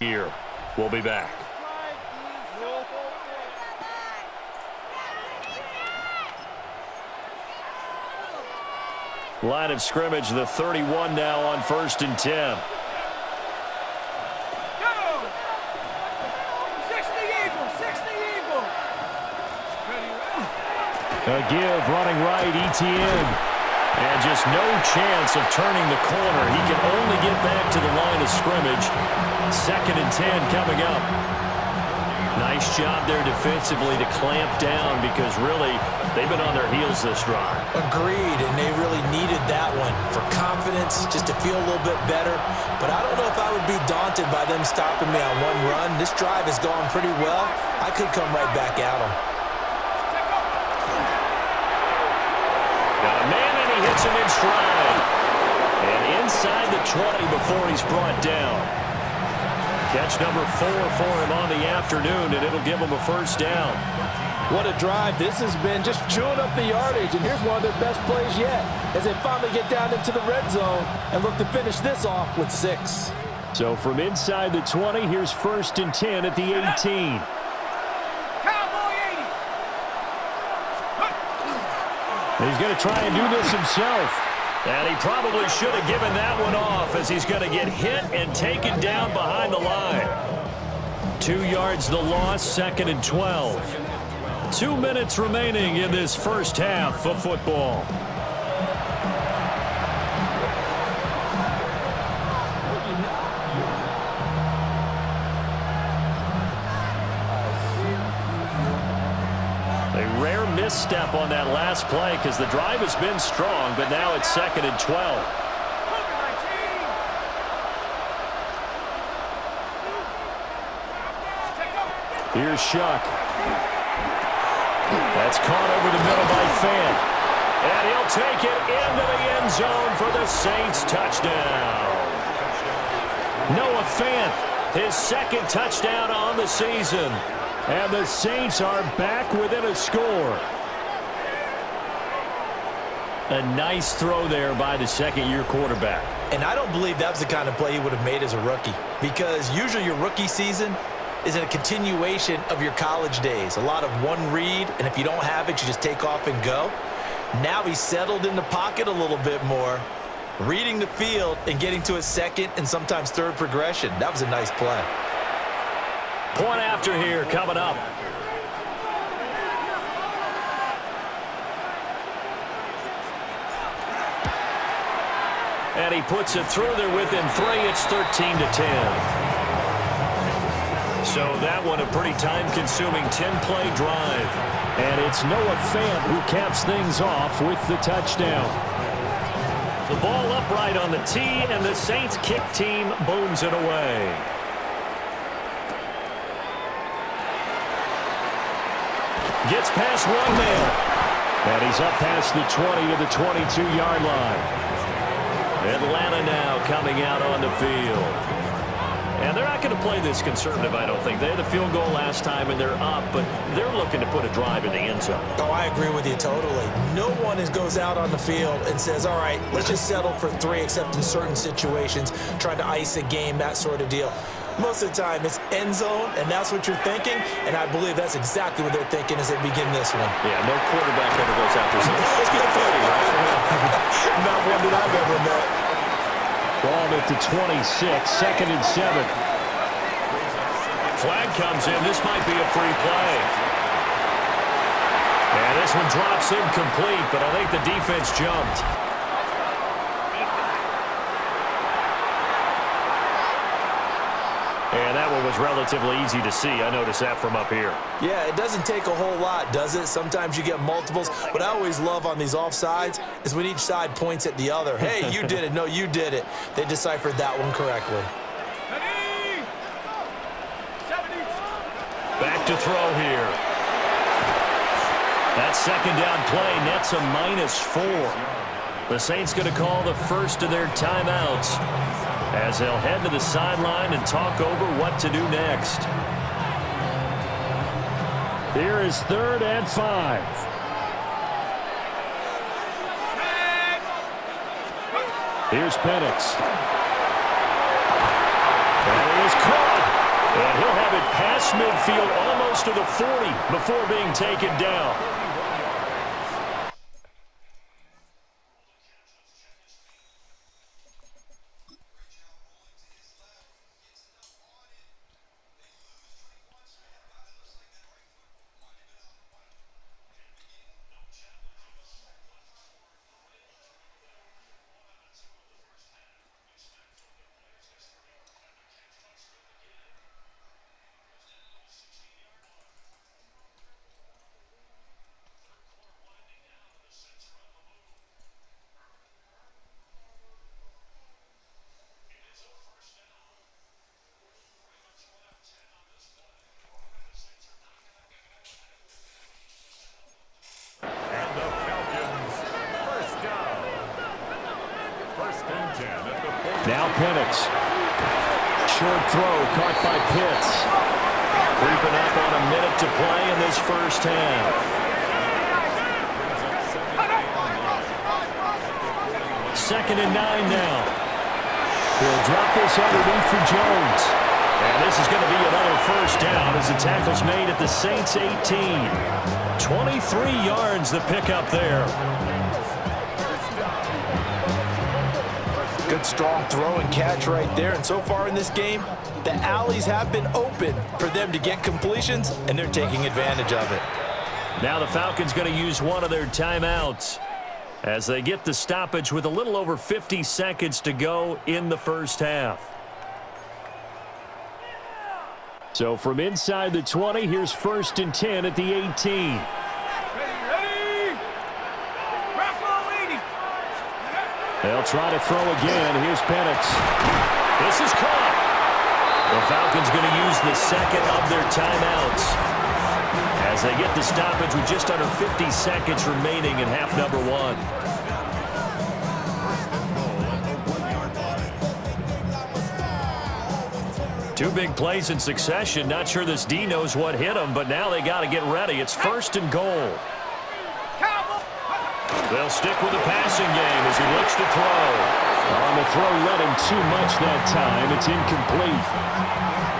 [SPEAKER 1] year. We'll be back. Line of scrimmage, the 31 now on 1st and 10. A give, running right, ETN. And just no chance of turning the corner. He can only get back to the line of scrimmage. 2nd and 10 coming up. Nice job there defensively to clamp down because really they've been on their heels this drive.
[SPEAKER 2] Agreed, and they really needed that one for confidence, just to feel a little bit better. But I don't know if I would be daunted by them stopping me on one run. This drive has gone pretty well. I could come right back at them.
[SPEAKER 1] Got a man, and he hits him in stride. And inside the 20 before he's brought down. Catch number 4 for him on the afternoon, and it'll give him a first down.
[SPEAKER 2] What a drive this has been, just chewing up the yardage. And here's one of their best plays yet as they finally get down into the red zone and look to finish this off with 6.
[SPEAKER 1] So from inside the 20, here's 1st and 10 at the 18.
[SPEAKER 3] Cowboy 80.
[SPEAKER 1] He's going to try and do this himself. And he probably should have given that one off as he's going to get hit and taken down behind the line. 2 yards the loss, 2nd and 12. 2 minutes remaining in this first half of football. A rare misstep on that last play because the drive has been strong, but now it's 2nd and 12. Here's Shuck. That's caught over the middle by Fant. And he'll take it into the end zone for the Saints touchdown. Noah Fant, his 2nd touchdown on the season. And the Saints are back within a score. A nice throw there by the second-year quarterback.
[SPEAKER 2] And I don't believe that was the kind of play he would have made as a rookie, because usually your rookie season is a continuation of your college days. A lot of one read, and if you don't have it, you just take off and go. Now he's settled in the pocket a little bit more, reading the field and getting to his 2nd and sometimes 3rd progression. That was a nice play.
[SPEAKER 1] Point after here coming up. And he puts it through there within 3. It's 13-10. So that one a pretty time-consuming 10-play drive. And it's Noah Fant who caps things off with the touchdown. The ball upright on the tee, and the Saints kick team booms it away. Gets past one man. And he's up past the 20 to the 22-yard line. Atlanta now coming out on the field. And they're not going to play this conservative, I don't think. They had the field goal last time, and they're up, but they're looking to put a drive in the end zone.
[SPEAKER 2] Oh, I agree with you totally. No one goes out on the field and says, all right, let's just settle for 3, except in certain situations, trying to ice a game, that sort of deal. Most of the time, it's end zone, and that's what you're thinking, and I believe that's exactly what they're thinking as they begin this one.
[SPEAKER 1] Yeah, no quarterback ever goes out there saying, let's get 30, right?
[SPEAKER 2] Not one that I've ever met.
[SPEAKER 1] Ball at the 26, 2nd and 7. Flag comes in. This might be a free play. And this one drops incomplete, but I think the defense jumped. And that one was relatively easy to see. I noticed that from up here.
[SPEAKER 2] Yeah, it doesn't take a whole lot, does it? Sometimes you get multiples. What I always love on these offsides is when each side points at the other. Hey, you did it. No, you did it. They deciphered that one correctly.
[SPEAKER 1] Back to throw here. That 2nd down play nets a -4. The Saints going to call the first of their timeouts as they'll head to the sideline and talk over what to do next. Here is 3rd and 5. Here's Penix. And it is caught. And he'll have it past midfield almost to the 40 before being taken down. Penix. Short throw caught by Pitts. Creeping up on a minute to play in this first half. Second and 9 now. He'll drop this underneath for Jones. And this is going to be another first down as the tackle's made at the Saints 18. 23 yards the pickup there.
[SPEAKER 2] Good strong throw and catch right there. And so far in this game, the alleys have been open for them to get completions, and they're taking advantage of it.
[SPEAKER 1] Now the Falcons going to use one of their timeouts as they get the stoppage with a little over 50 seconds to go in the first half. So from inside the 20, here's 1st and 10 at the 18. They'll try to throw again. Here's Penix. This is caught. The Falcons going to use the second of their timeouts as they get the stoppage with just under 50 seconds remaining in half number 1. Two big plays in succession. Not sure this D knows what hit him, but now they got to get ready. It's 1st and goal. They'll stick with the passing game as he looks to throw. On the throw, led him too much that time. It's incomplete.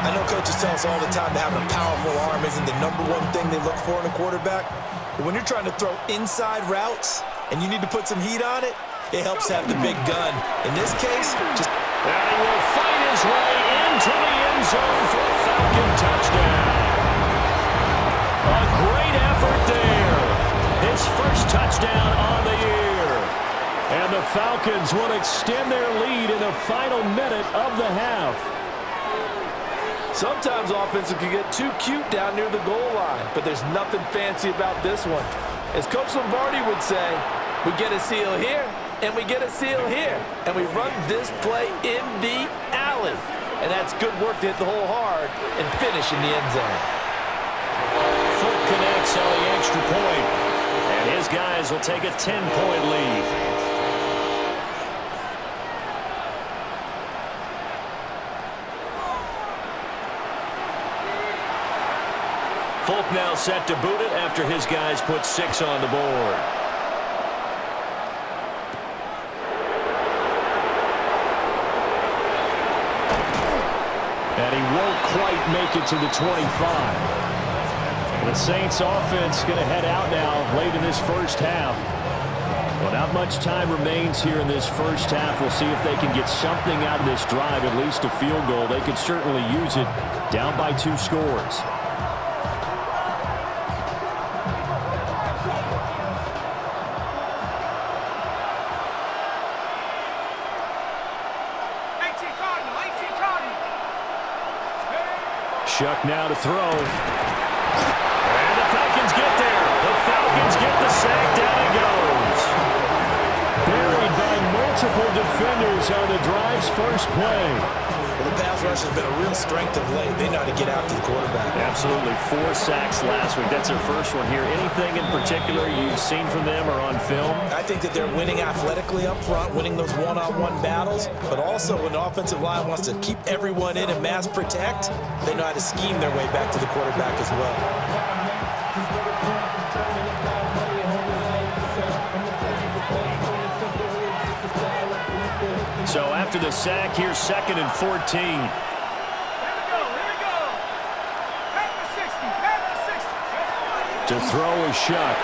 [SPEAKER 2] I know coaches tell us all the time that having a powerful arm isn't the #1 thing they look for in a quarterback. But when you're trying to throw inside routes and you need to put some heat on it, it helps to have the big gun. In this case, just...
[SPEAKER 1] And he will fight his way into the end zone for a Falcon touchdown. A great effort there. His first touchdown on the year. And the Falcons will extend their lead in the final minute of the half.
[SPEAKER 2] Sometimes offenses can get too cute down near the goal line, but there's nothing fancy about this one. As Coach Lombardi would say, we get a seal here, and we get a seal here, and we run this play in the alley. And that's good work to hit the hole hard and finish in the end zone.
[SPEAKER 1] Foot connects on the extra point. And his guys will take a 10-point lead. Folk now set to boot it after his guys put 6 on the board. And he won't quite make it to the 25. The Saints offense going to head out now late in this first half. Well, not much time remains here in this first half. We'll see if they can get something out of this drive, at least a field goal. They could certainly use it down by 2 scores. Shuck now to throw. Get there. The Falcons get the sack. Down it goes. Buried by multiple defenders on the drive's first play.
[SPEAKER 2] Well, the pass rush has been a real strength of late. They know how to get after the quarterback.
[SPEAKER 1] Absolutely. 4 sacks last week. That's their first one here. Anything in particular you've seen from them or on film?
[SPEAKER 2] I think that they're winning athletically up front, winning those one-on-one battles, but also when the offensive line wants to keep everyone in and mass protect, they know how to scheme their way back to the quarterback as well.
[SPEAKER 1] So after the sack, here's 2nd and 14.
[SPEAKER 3] Here we go. Back to 60.
[SPEAKER 1] To throw is Shuck.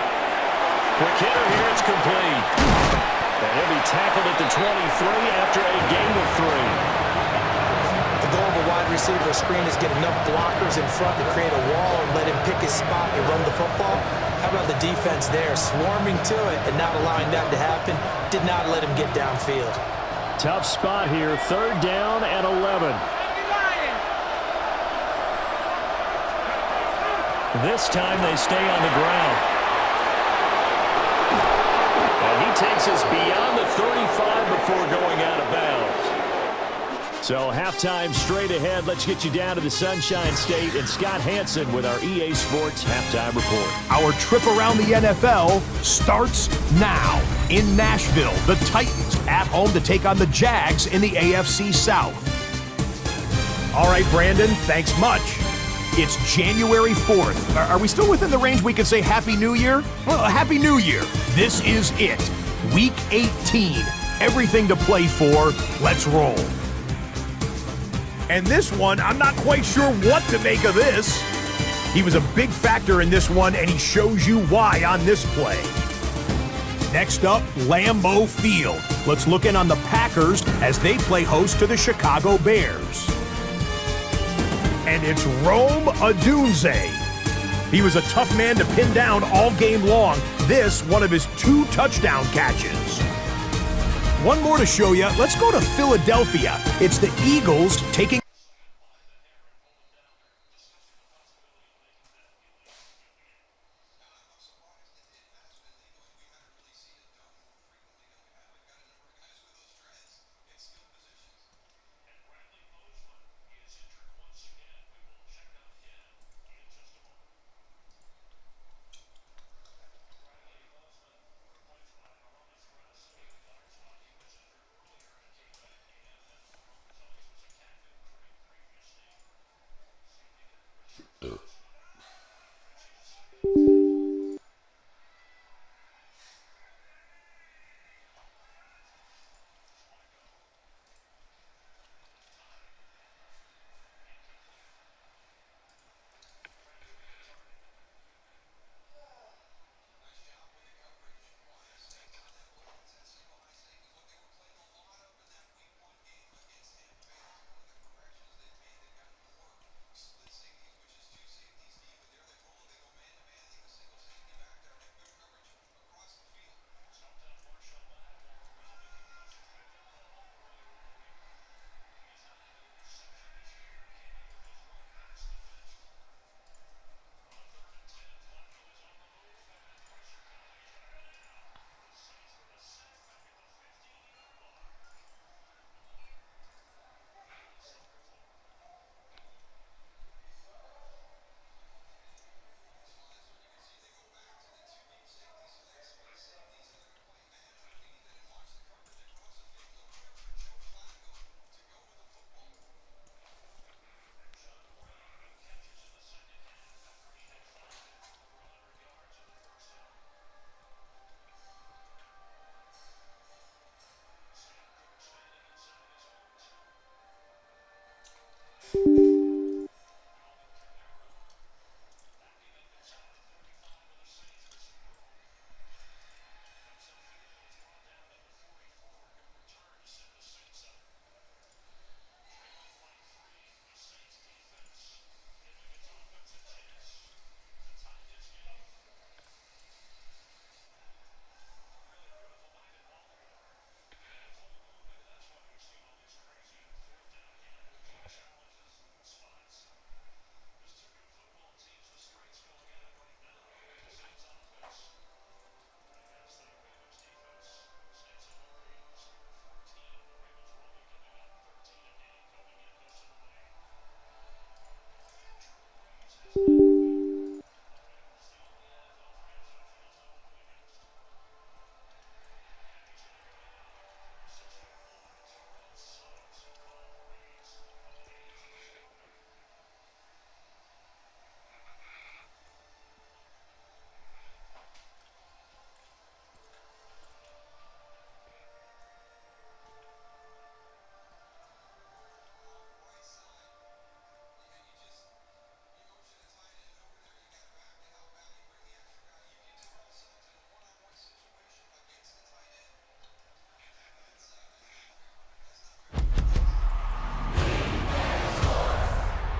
[SPEAKER 1] Quick hitter here, it's complete. And he'll be tackled at the 23 after a gain of 3.
[SPEAKER 2] The goal of a wide receiver screen is get enough blockers in front to create a wall and let him pick his spot and run the football. How about the defense there, swarming to it and not allowing that to happen? Did not let him get downfield.
[SPEAKER 1] Tough spot here, 3rd down and 11. This time they stay on the ground. And he takes us beyond the 35 before going out of bounds. So halftime straight ahead. Let's get you down to the Sunshine State and Scott Hansen with our EA Sports halftime report.
[SPEAKER 4] Our trip around the NFL starts now. In Nashville, the Titans at home to take on the Jags in the AFC South. All right, Brandon, thanks much. It's January 4th. Are we still within the range we can say Happy New Year? Well, Happy New Year. This is it. Week 18. Everything to play for. Let's roll. And this one, I'm not quite sure what to make of this. He was a big factor in this one, and he shows you why on this play. Next up, Lambeau Field. Let's look in on the Packers as they play host to the Chicago Bears. And it's Rome Odunze. He was a tough man to pin down all game long. This, one of his 2 touchdown catches. One more to show you. Let's go to Philadelphia. It's the Eagles taking...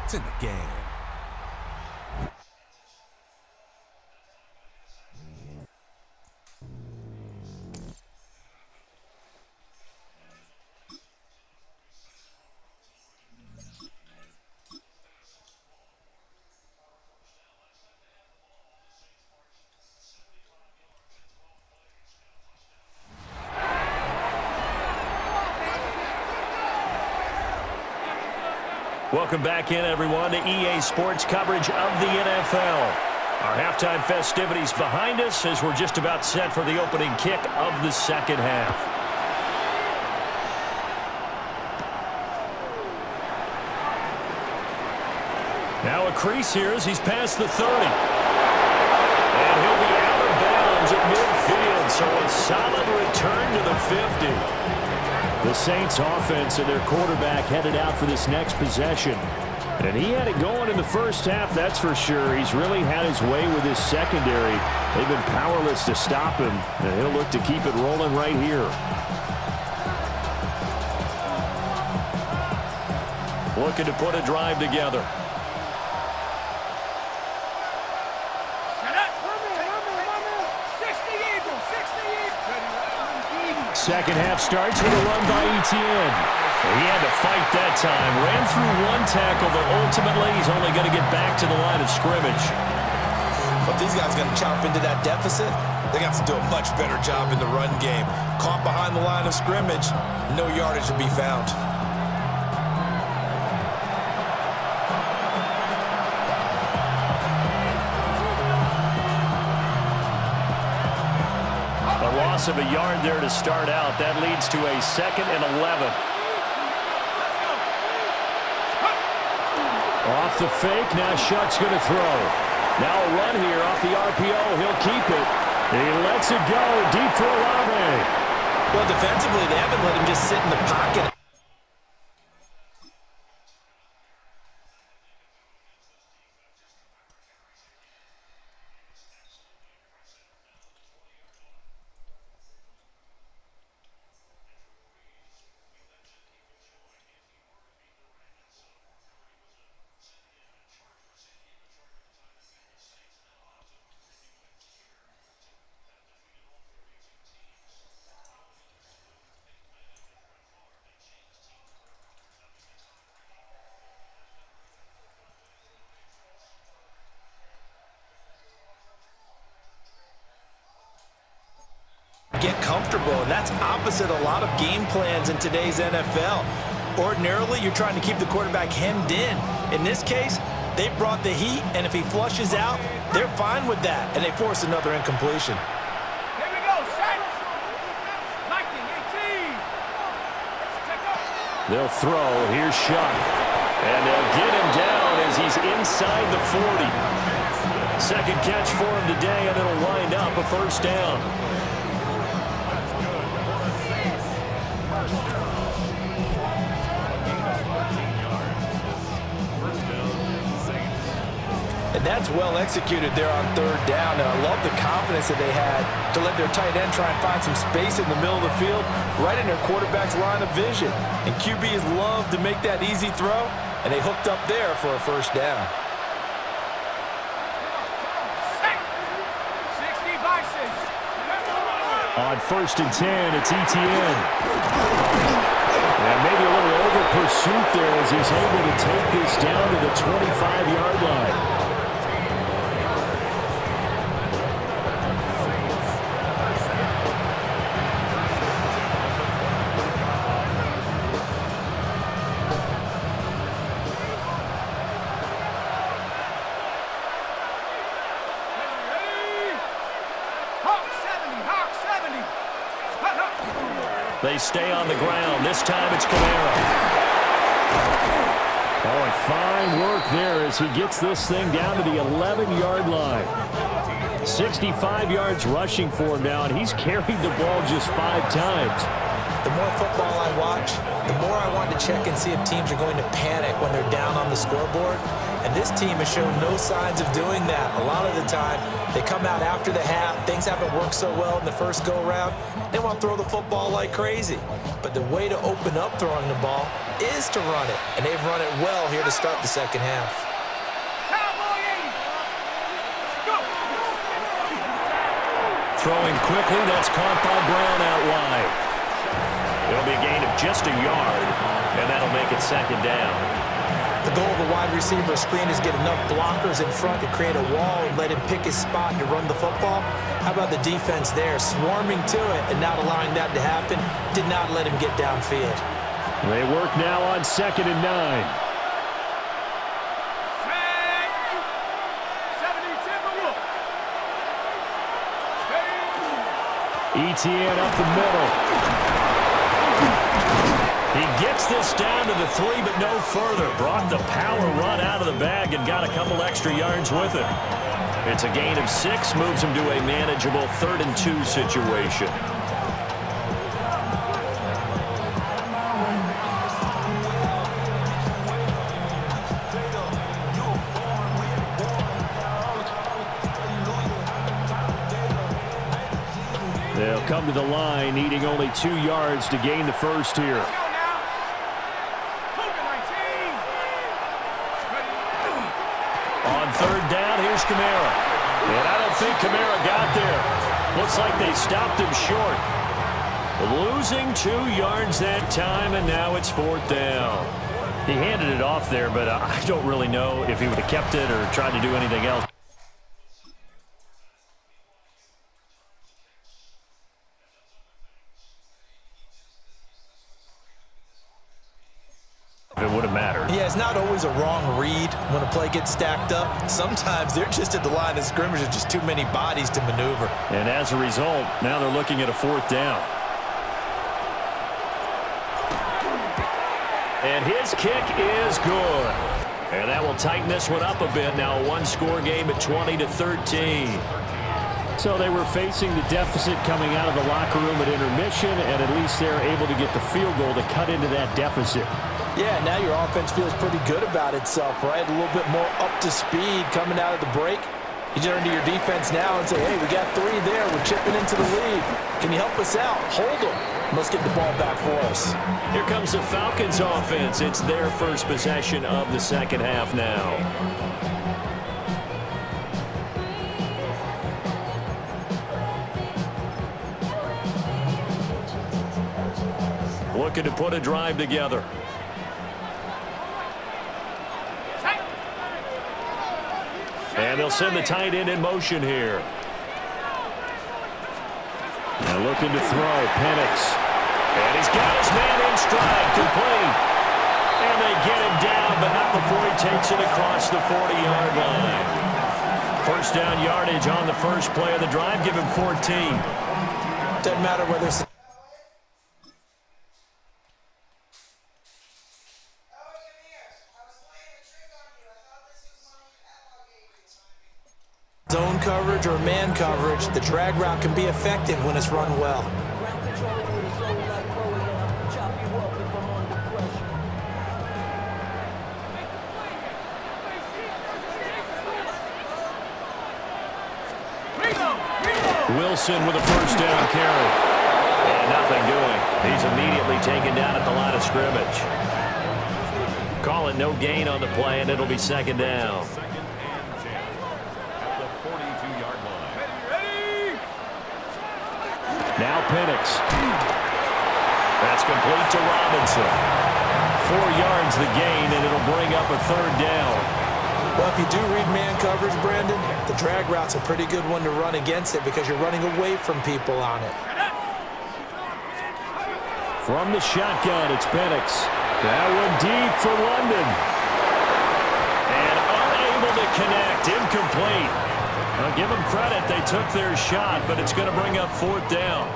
[SPEAKER 5] It's in the game.
[SPEAKER 1] Welcome back in, everyone, to EA Sports coverage of the NFL. Our halftime festivities behind us as we're just about set for the opening kick of the second half. Now a crease here as he's past the 30. And he'll be out of bounds at midfield, so a solid return to the 50. The Saints offense and their quarterback headed out for this next possession. And he had it going in the first half, that's for sure. He's really had his way with his secondary. They've been powerless to stop him, and he'll look to keep it rolling right here. Looking to put a drive together. Second half starts with a run by Etienne. He had to fight that time. Ran through one tackle, but ultimately he's only going to get back to the line of scrimmage.
[SPEAKER 2] But these guys are going to chop into that deficit. They got to do a much better job in the run game. Caught behind the line of scrimmage, no yardage to be found.
[SPEAKER 1] Of a yard there to start out. That leads to a 2nd and 11. Off the fake. Now Shuck's going to throw. Now a run here off the RPO. He'll keep it. He lets it go deep for Olave.
[SPEAKER 2] Well, defensively, they haven't let him just sit in the pocket. Get comfortable, and that's opposite a lot of game plans in today's NFL. Ordinarily, you're trying to keep the quarterback hemmed in. In this case, they brought the heat, and if he flushes out, they're fine with that, and they force another incompletion.
[SPEAKER 3] Here we go, set. 19, 18.
[SPEAKER 1] They'll throw. Here's Shuck. And they'll get him down as he's inside the 40. Second catch for him today, and it'll wind up a first down.
[SPEAKER 2] And that's well executed there on third down. And I love the confidence that they had to let their tight end try and find some space in the middle of the field, right in their quarterback's line of vision. And QBs love to make that easy throw, and they hooked up there for a first down.
[SPEAKER 3] 60 by 6.
[SPEAKER 1] On 1st and 10, it's Etienne. And maybe a little over pursuit there as he's able to take this down to the 25-yard line. They stay on the ground. This time it's Kamara. Oh, and fine work there as he gets this thing down to the 11-yard line. 65 yards rushing for him now, and he's carried the ball just 5 times.
[SPEAKER 2] The more football I watch, the more I want to check and see if teams are going to panic when they're down on the scoreboard. And this team has shown no signs of doing that. A lot of the time, they come out after the half. Things haven't worked so well in the first go-around. They want to throw the football like crazy. But the way to open up throwing the ball is to run it. And they've run it well here to start the second half.
[SPEAKER 1] Throwing quickly, that's caught by Brown out wide. It'll be a gain of just a yard, and that'll make it second down.
[SPEAKER 2] The goal of a wide receiver screen is get enough blockers in front to create a wall and let him pick his spot to run the football. How about the defense there, swarming to it and not allowing that to happen? Did not let him get downfield.
[SPEAKER 1] They work now on 2nd and 9. ETN up the middle. He gets this down to the 3, but no further. Brought the power run out of the bag and got a couple extra yards with it. It's a gain of 6, moves him to a manageable 3rd and 2 situation. They'll come to the line, needing only 2 yards to gain the first here. On 3rd down, here's Kamara. And I don't think Kamara got there. Looks like they stopped him short. Losing 2 yards that time, and now it's 4th down. He handed it off there, but I don't really know if he would have kept it or tried to do anything else. It would have mattered.
[SPEAKER 2] Yeah, it's not always a wrong read when a play gets stacked up. Sometimes they're just at the line of scrimmage. There's just too many bodies to maneuver.
[SPEAKER 1] And as a result, now they're looking at a 4th down. And his kick is good. And that will tighten this one up a bit. Now a 1-score game at 20-13. So they were facing the deficit coming out of the locker room at intermission, and at least they're able to get the field goal to cut into that deficit.
[SPEAKER 2] Yeah, now your offense feels pretty good about itself, right? A little bit more up to speed coming out of the break. You turn to your defense now and say, hey, we got 3 there. We're chipping into the lead. Can you help us out? Hold them. Let's get the ball back for us.
[SPEAKER 1] Here comes the Falcons offense. It's their first possession of the second half now. Looking to put a drive together. And they'll send the tight end in motion here. And looking to throw, Penix. And he's got his man in stride, complete. And they get him down, but not before he takes it across the 40-yard line. First down yardage on the first play of the drive. Give him 14.
[SPEAKER 2] Doesn't matter whether it's zone coverage or man coverage, the drag route can be effective when it's run well.
[SPEAKER 1] Wilson with a first down carry. And nothing doing. He's immediately taken down at the line of scrimmage. Call it no gain on the play, and it'll be 2nd down. Now Penix. That's complete to Robinson. 4 yards the gain, and it'll bring up a 3rd down.
[SPEAKER 2] Well, if you do read man coverage, Brandon, the drag route's a pretty good one to run against it because you're running away from people on it.
[SPEAKER 1] From the shotgun, it's Penix. That one deep for London. And unable to connect, incomplete. I'll give them credit. They took their shot, but it's going to bring up 4th down.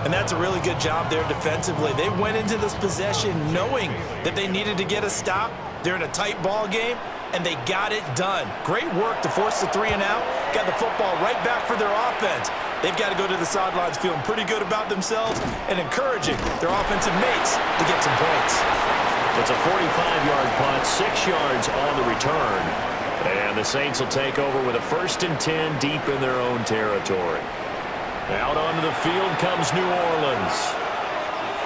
[SPEAKER 2] And that's a really good job there defensively. They went into this possession knowing that they needed to get a stop. They're in a tight ball game, and they got it done. Great work to force the 3 and out. Got the football right back for their offense. They've got to go to the sidelines feeling pretty good about themselves and encouraging their offensive mates to get some points.
[SPEAKER 1] It's a 45-yard punt, 6 yards on the return. And the Saints will take over with a 1st and 10 deep in their own territory. Out onto the field comes New Orleans.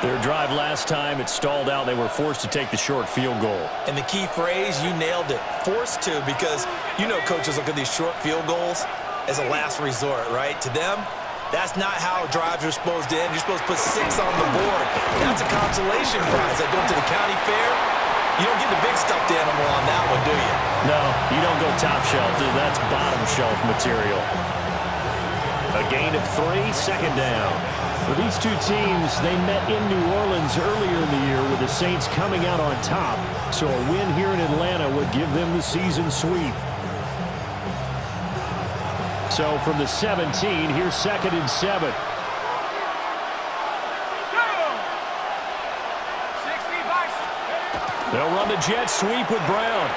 [SPEAKER 1] Their drive last time, it stalled out. They were forced to take the short field goal.
[SPEAKER 2] And the key phrase, you nailed it, forced to, because you know coaches look at these short field goals as a last resort, right? To them, that's not how drives are supposed to end. You're supposed to put 6 on the board. That's a consolation prize. I go to the county fair. You don't get the big stuffed animal on that one, do you?
[SPEAKER 1] No, you don't go top shelf. That's bottom shelf material. A gain of 3, 2nd down. For these two teams, they met in New Orleans earlier in the year with the Saints coming out on top. So a win here in Atlanta would give them the season sweep. So from the 17, here's 2nd and 7. They'll run the jet sweep with Brown.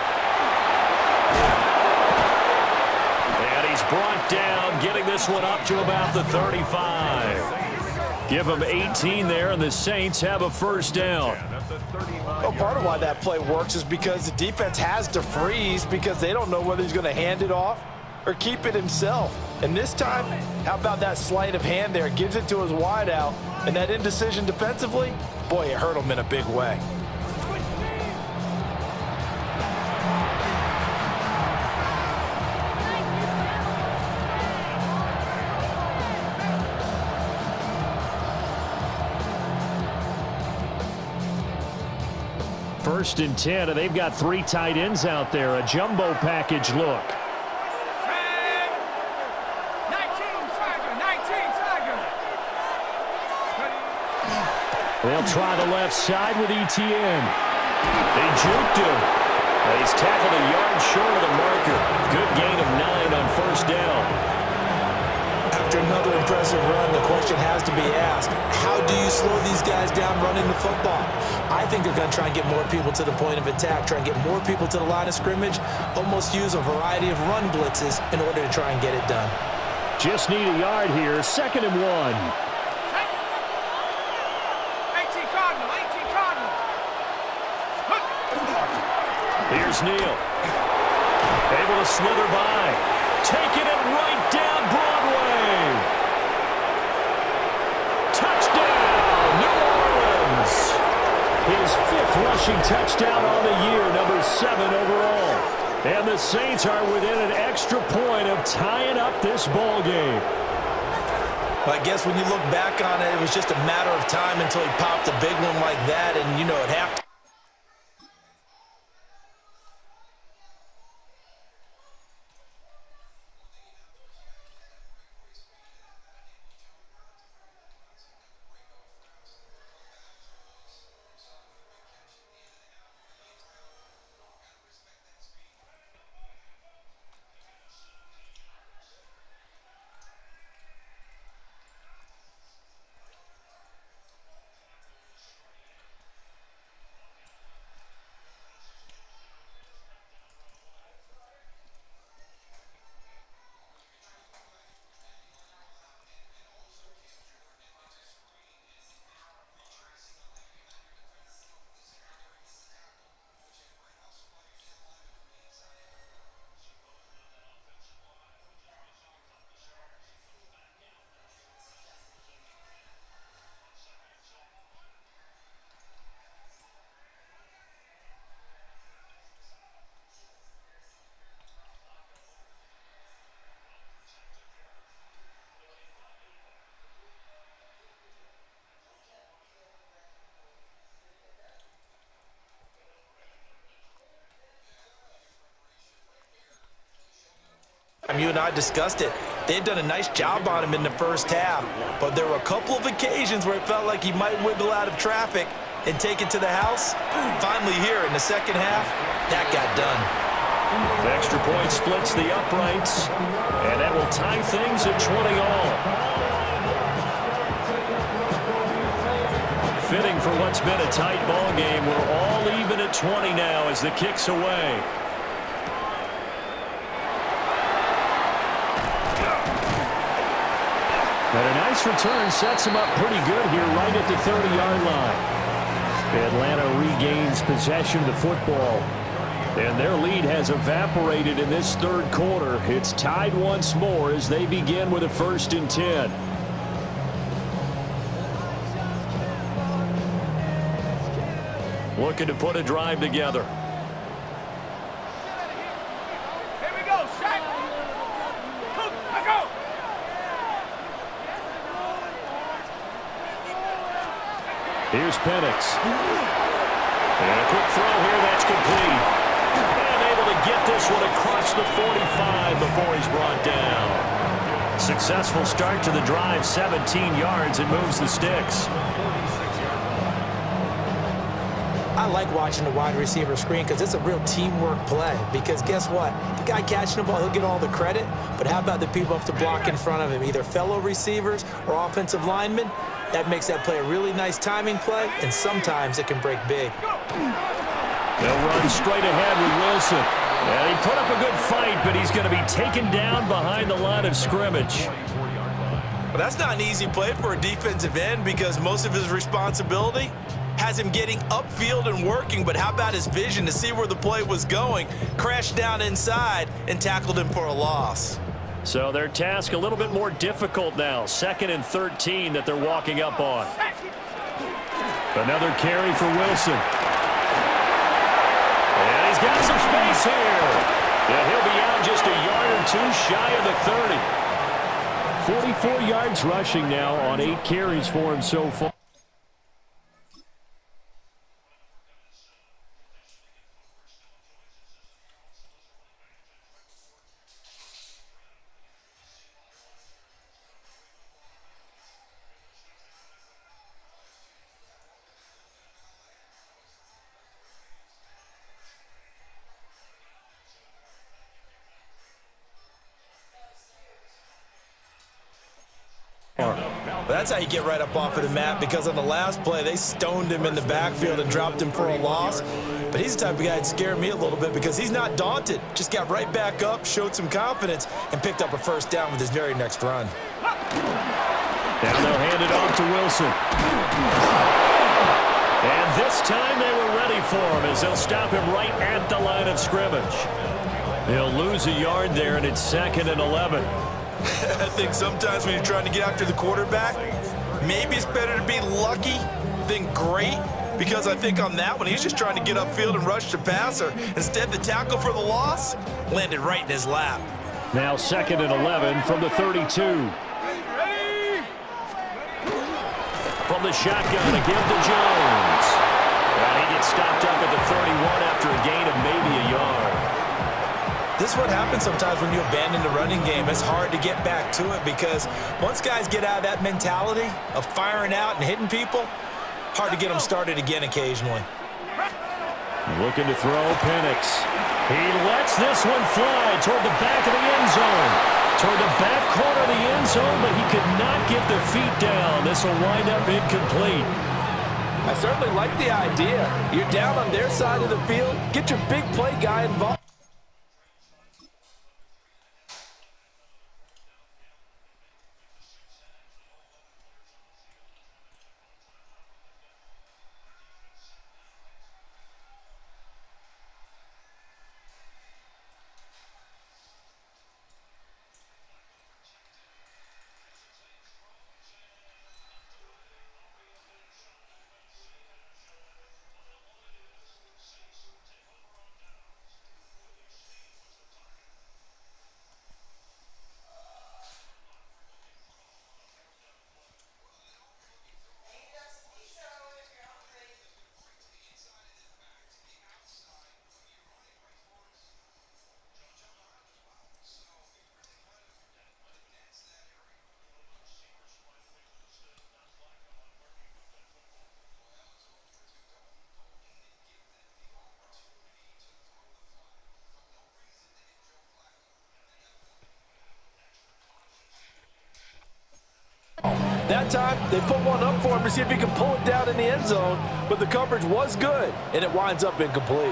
[SPEAKER 1] And he's brought down, getting this one up to about the 35. Give him 18 there, and the Saints have a first down.
[SPEAKER 2] Well, part of why that play works is because the defense has to freeze because they don't know whether he's going to hand it off or keep it himself. And this time, how about that sleight of hand there? Gives it to his wideout, and that indecision defensively, boy, it hurt him in a big way.
[SPEAKER 1] First and 10, and they've got 3 tight ends out there. A jumbo package look.
[SPEAKER 3] 19 Tiger.
[SPEAKER 1] They'll try the left side with ETN. They juked him. He's tackled a yard short of the marker. Good gain of 9 on first down.
[SPEAKER 2] After another impressive run, the question has to be asked, how do you slow these guys down running the football? I think they're going to try and get more people to the point of attack, try and get more people to the line of scrimmage, almost use a variety of run blitzes in order to try and get it done.
[SPEAKER 1] Just need a yard here, 2nd and 1.
[SPEAKER 3] 18 Cardinal, 18 Cardinal.
[SPEAKER 1] Here's Neal. Able to slither by. Taking it right down Broadway. Touchdown, New Orleans. His 5th rushing touchdown on the year, number 7 overall. And the Saints are within an extra point of tying up this ball game.
[SPEAKER 2] I guess when you look back on it, it was just a matter of time until he popped a big one like that, and you know it happened. You and I discussed it. They'd done a nice job on him in the first half, but there were a couple of occasions where it felt like he might wiggle out of traffic and take it to the house. Finally here in the second half, that got done.
[SPEAKER 1] The extra point splits the uprights, and that will tie things at 20 all. Fitting for what's been a tight ball game. We're all even at 20 now as the kick's away. And a nice return sets him up pretty good here right at the 30-yard line. Atlanta regains possession of the football. And their lead has evaporated in this third quarter. It's tied once more as they begin with a 1st and 10. Looking to put a drive together.
[SPEAKER 3] Here we go, Shaq. I go.
[SPEAKER 1] Here's Penix. And a quick throw here that's complete. And able to get this one across the 45 before he's brought down. Successful start to the drive, 17 yards, and moves the sticks.
[SPEAKER 2] I I like watching the wide receiver screen because it's a real teamwork play. Because guess what? The guy catching the ball, he'll get all the credit. But how about the people up to block in front of him, either fellow receivers or offensive linemen? That makes that play a really nice timing play, and sometimes it can break big.
[SPEAKER 1] They'll run straight ahead with Wilson. And he put up a good fight, but he's going to be taken down behind the line of scrimmage.
[SPEAKER 2] But that's not an easy play for a defensive end because most of his responsibility has him getting upfield and working. But how about his vision to see where the play was going, crashed down inside, and tackled him for a loss?
[SPEAKER 1] So their task a little bit more difficult now. 2nd and 13 that they're walking up on. Another carry for Wilson. And he's got some space here. And he'll be out just a yard or two shy of the 30. 44 yards rushing now on 8 carries for him so far.
[SPEAKER 2] That's how you get right up off of the mat, because on the last play, they stoned him in the backfield and dropped him for a loss. But he's the type of guy that scared me a little bit because he's not daunted. Just got right back up, showed some confidence, and picked up a first down with his very next run.
[SPEAKER 1] Now they'll hand it off to Wilson. And this time they were ready for him as they'll stop him right at the line of scrimmage. They'll lose a yard there, and it's 2nd and 11.
[SPEAKER 2] I think sometimes when you're trying to get after the quarterback, maybe it's better to be lucky than great, because I think on that one, he's just trying to get upfield and rush the passer. Instead, the tackle for the loss landed right in his lap.
[SPEAKER 1] Now 2nd and 11 from the 32. From the shotgun, a give to Jones. And he gets stopped up at the 31 after a gain of maybe a yard.
[SPEAKER 2] This is what happens sometimes when you abandon the running game. It's hard to get back to it because once guys get out of that mentality of firing out and hitting people, hard to get them started again occasionally.
[SPEAKER 1] Looking to throw, Penix. He lets this one fly toward the back of the end zone. Toward the back corner of the end zone, but he could not get the feet down. This will wind up incomplete.
[SPEAKER 2] I certainly like the idea. You're down on their side of the field. Get your big play guy involved. That time, they put one up for him to see if he can pull it down in the end zone, but the coverage was good, and it winds up incomplete.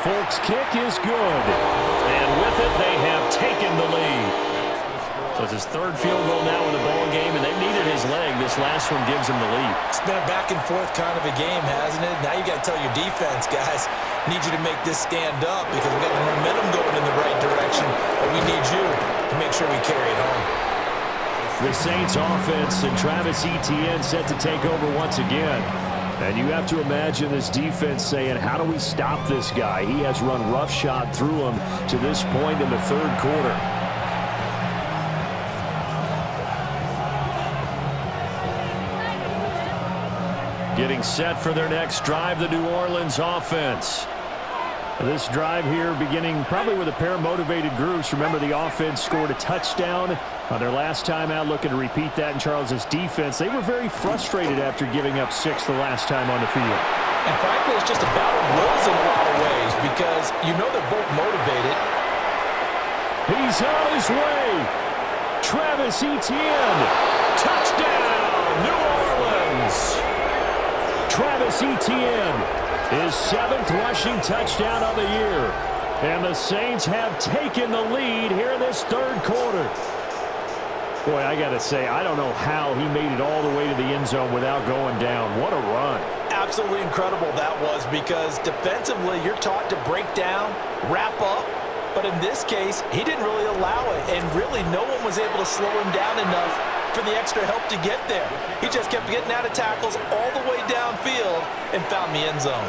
[SPEAKER 1] Folks' kick is good. And with it, they have taken the lead. So it's his 3rd field goal now in the ball game, and they needed his leg. This last one gives him the lead.
[SPEAKER 2] It's been a back-and-forth kind of a game, hasn't it? Now you got to tell your defense, guys, need you to make this stand up because we got the momentum going in the right direction, but we need you to make sure we carry it home.
[SPEAKER 1] The Saints offense and Travis Etienne set to take over once again. And you have to imagine this defense saying, how do we stop this guy? He has run roughshod through him to this point in the 3rd quarter. Getting set for their next drive, the New Orleans offense. This drive here beginning probably with a pair of motivated groups. Remember, the offense scored a touchdown on their last time out, looking to repeat that in Charles's defense. They were very frustrated after giving up 6 the last time on the field.
[SPEAKER 2] And frankly, it's just a battle of wills in a lot of ways because you know they're both motivated.
[SPEAKER 1] He's on his way. Travis Etienne. Touchdown, New Orleans. Travis Etienne, his 7th rushing touchdown of the year. And the Saints have taken the lead here in this 3rd quarter. Boy, I got to say, I don't know how he made it all the way to the end zone without going down. What a run.
[SPEAKER 2] Absolutely incredible that was, because defensively you're taught to break down, wrap up, but in this case he didn't really allow it, and really no one was able to slow him down enough for the extra help to get there. He just kept getting out of tackles all the way downfield and found the end zone.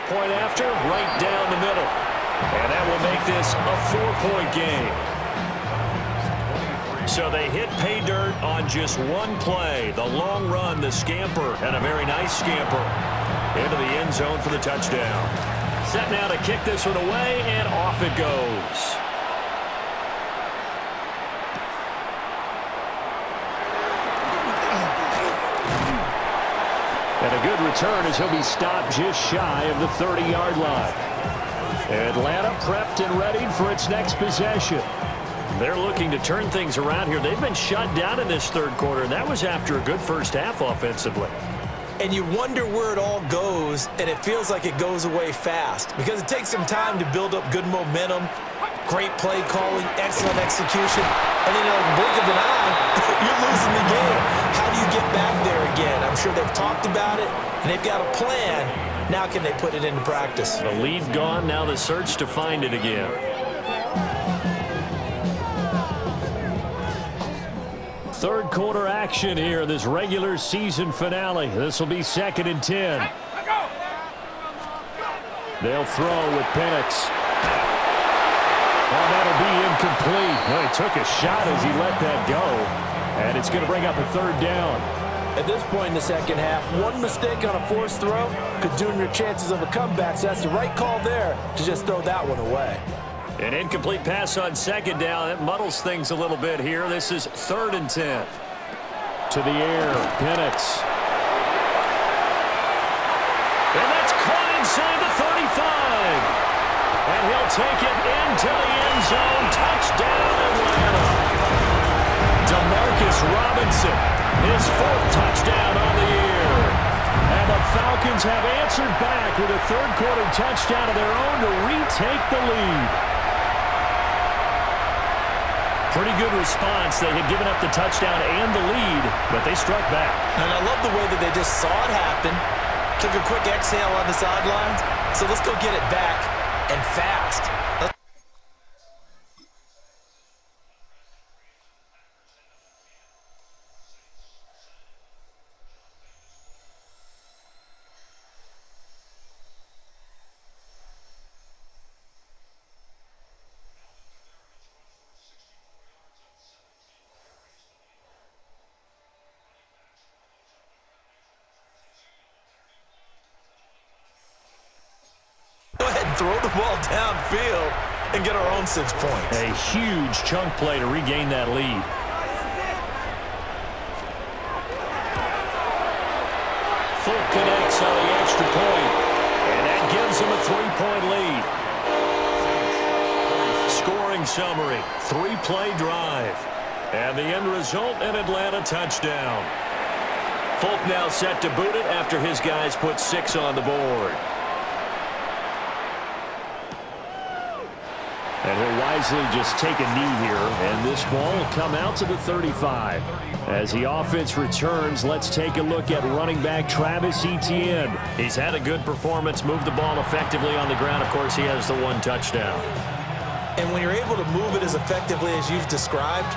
[SPEAKER 1] Point after, right down the middle, and that will make this a 4-point game. So they hit pay dirt on just one play. The long run, the scamper, and a very nice scamper into the end zone for the touchdown. Set now to kick this one away, and off it goes. And a good return as he'll be stopped just shy of the 30-yard line. Atlanta prepped and ready for its next possession. They're looking to turn things around here. They've been shut down in this 3rd quarter, and that was after a good first half offensively.
[SPEAKER 2] And you wonder where it all goes, and it feels like it goes away fast because it takes some time to build up good momentum, great play calling, excellent execution, and then in a blink of an eye, you're losing the game. How do you get back there again? I'm sure they've talked about it, and they've got a plan. Now can they put it into practice?
[SPEAKER 1] The lead gone, now the search to find it again. 3rd quarter action here, this regular season finale. This will be 2nd and 10. They'll throw with Penix. Oh, that'll be incomplete. Well, he took a shot as he let that go, and it's going to bring up a 3rd down.
[SPEAKER 2] At this point in the second half, one mistake on a forced throw could doom your chances of a comeback, so that's the right call there to just throw that one away.
[SPEAKER 1] An incomplete pass on 2nd down. That muddles things a little bit here. This is 3rd and 10. To the air, Penix. And that's caught inside the 35. And he'll take it into the end zone. Touchdown, Atlanta. Demarcus Robinson, his 4th touchdown on the year. And the Falcons have answered back with a 3rd quarter touchdown of their own to retake the lead. Pretty good response. They had given up the touchdown and the lead, but they struck back.
[SPEAKER 2] And I love the way that they just saw it happen, took a quick exhale on the sidelines. So let's go get it back, and fast. Throw the ball downfield and get our own 6 points.
[SPEAKER 1] A huge chunk play to regain that lead. Fulk connects on the extra point, and that gives him a 3-point lead. Scoring summary, 3-play drive, and the end result, an Atlanta touchdown. Fulk now set to boot it after his guys put 6 on the board. And he'll wisely just take a knee here, and this ball will come out to the 35. As the offense returns, let's take a look at running back Travis Etienne. He's had a good performance, moved the ball effectively on the ground. Of course, he has the 1 touchdown.
[SPEAKER 2] And when you're able to move it as effectively as you've described,